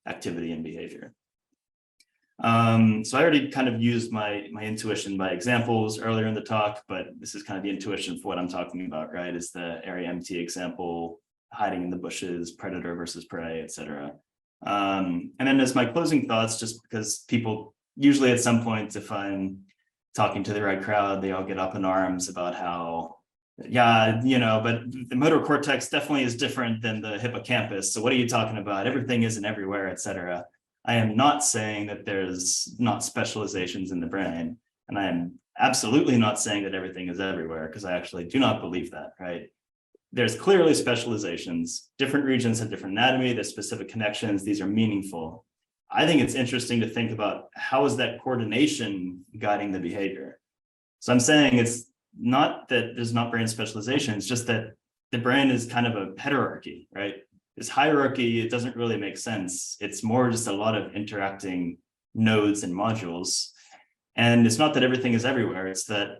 activity and behavior. So I already kind of used my intuition by examples earlier in the talk, but this is kind of the intuition for what I'm talking about, right? Is the area empty example, hiding in the bushes, predator versus prey, et cetera. And then as my closing thoughts, just because people usually at some point, if I'm talking to the right crowd, they all get up in arms about how, yeah, you know, but the motor cortex definitely is different than the hippocampus. So what are you talking about? Everything isn't everywhere, et cetera. I am not saying that there's not specializations in the brain. And I am absolutely not saying that everything is everywhere, because I actually do not believe that, right? There's clearly specializations. Different regions have different anatomy, there's specific connections, these are meaningful. I think it's interesting to think about how is that coordination guiding the behavior? So I'm saying it's not that there's not brain specialization, it's just that the brain is kind of a hierarchy, right? This hierarchy, it doesn't really make sense. It's more just a lot of interacting nodes and modules. And it's not that everything is everywhere, it's that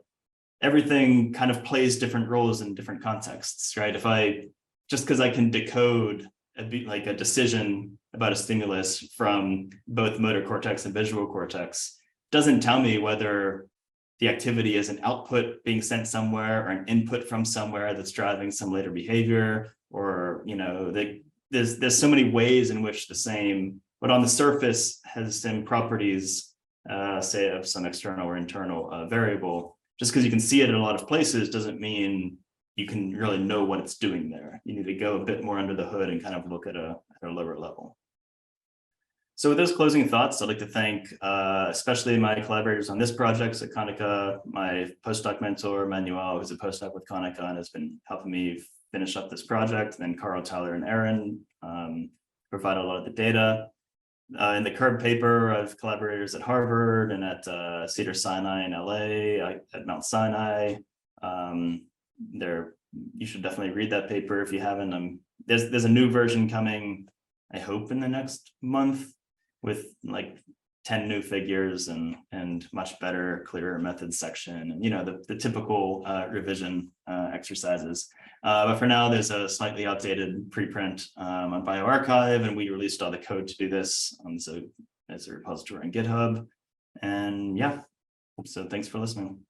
everything kind of plays different roles in different contexts, right? Just because I can decode a decision about a stimulus from both motor cortex and visual cortex, doesn't tell me whether the activity is an output being sent somewhere or an input from somewhere that's driving some later behavior, or, there's so many ways in which the same, but on the surface has the same properties, say of some external or internal variable. Just because you can see it in a lot of places doesn't mean you can really know what it's doing there. You need to go a bit more under the hood and kind of look at a lower level. So with those closing thoughts, I'd like to thank especially my collaborators on this project at Konica, my postdoc mentor, Manuel, who's a postdoc with Konica and has been helping me finish up this project, and then Carl, Tyler, and Aaron provide a lot of the data. In the CURB paper, I have collaborators at Harvard and at Cedars-Sinai in LA, at Mount Sinai. You should definitely read that paper if you haven't. There's a new version coming, I hope, in the next month, with like 10 new figures and much better, clearer methods section, and the typical revision exercises. But for now, there's a slightly updated preprint on bioRxiv, and we released all the code to do this. So it's a repository on GitHub. And yeah, so thanks for listening.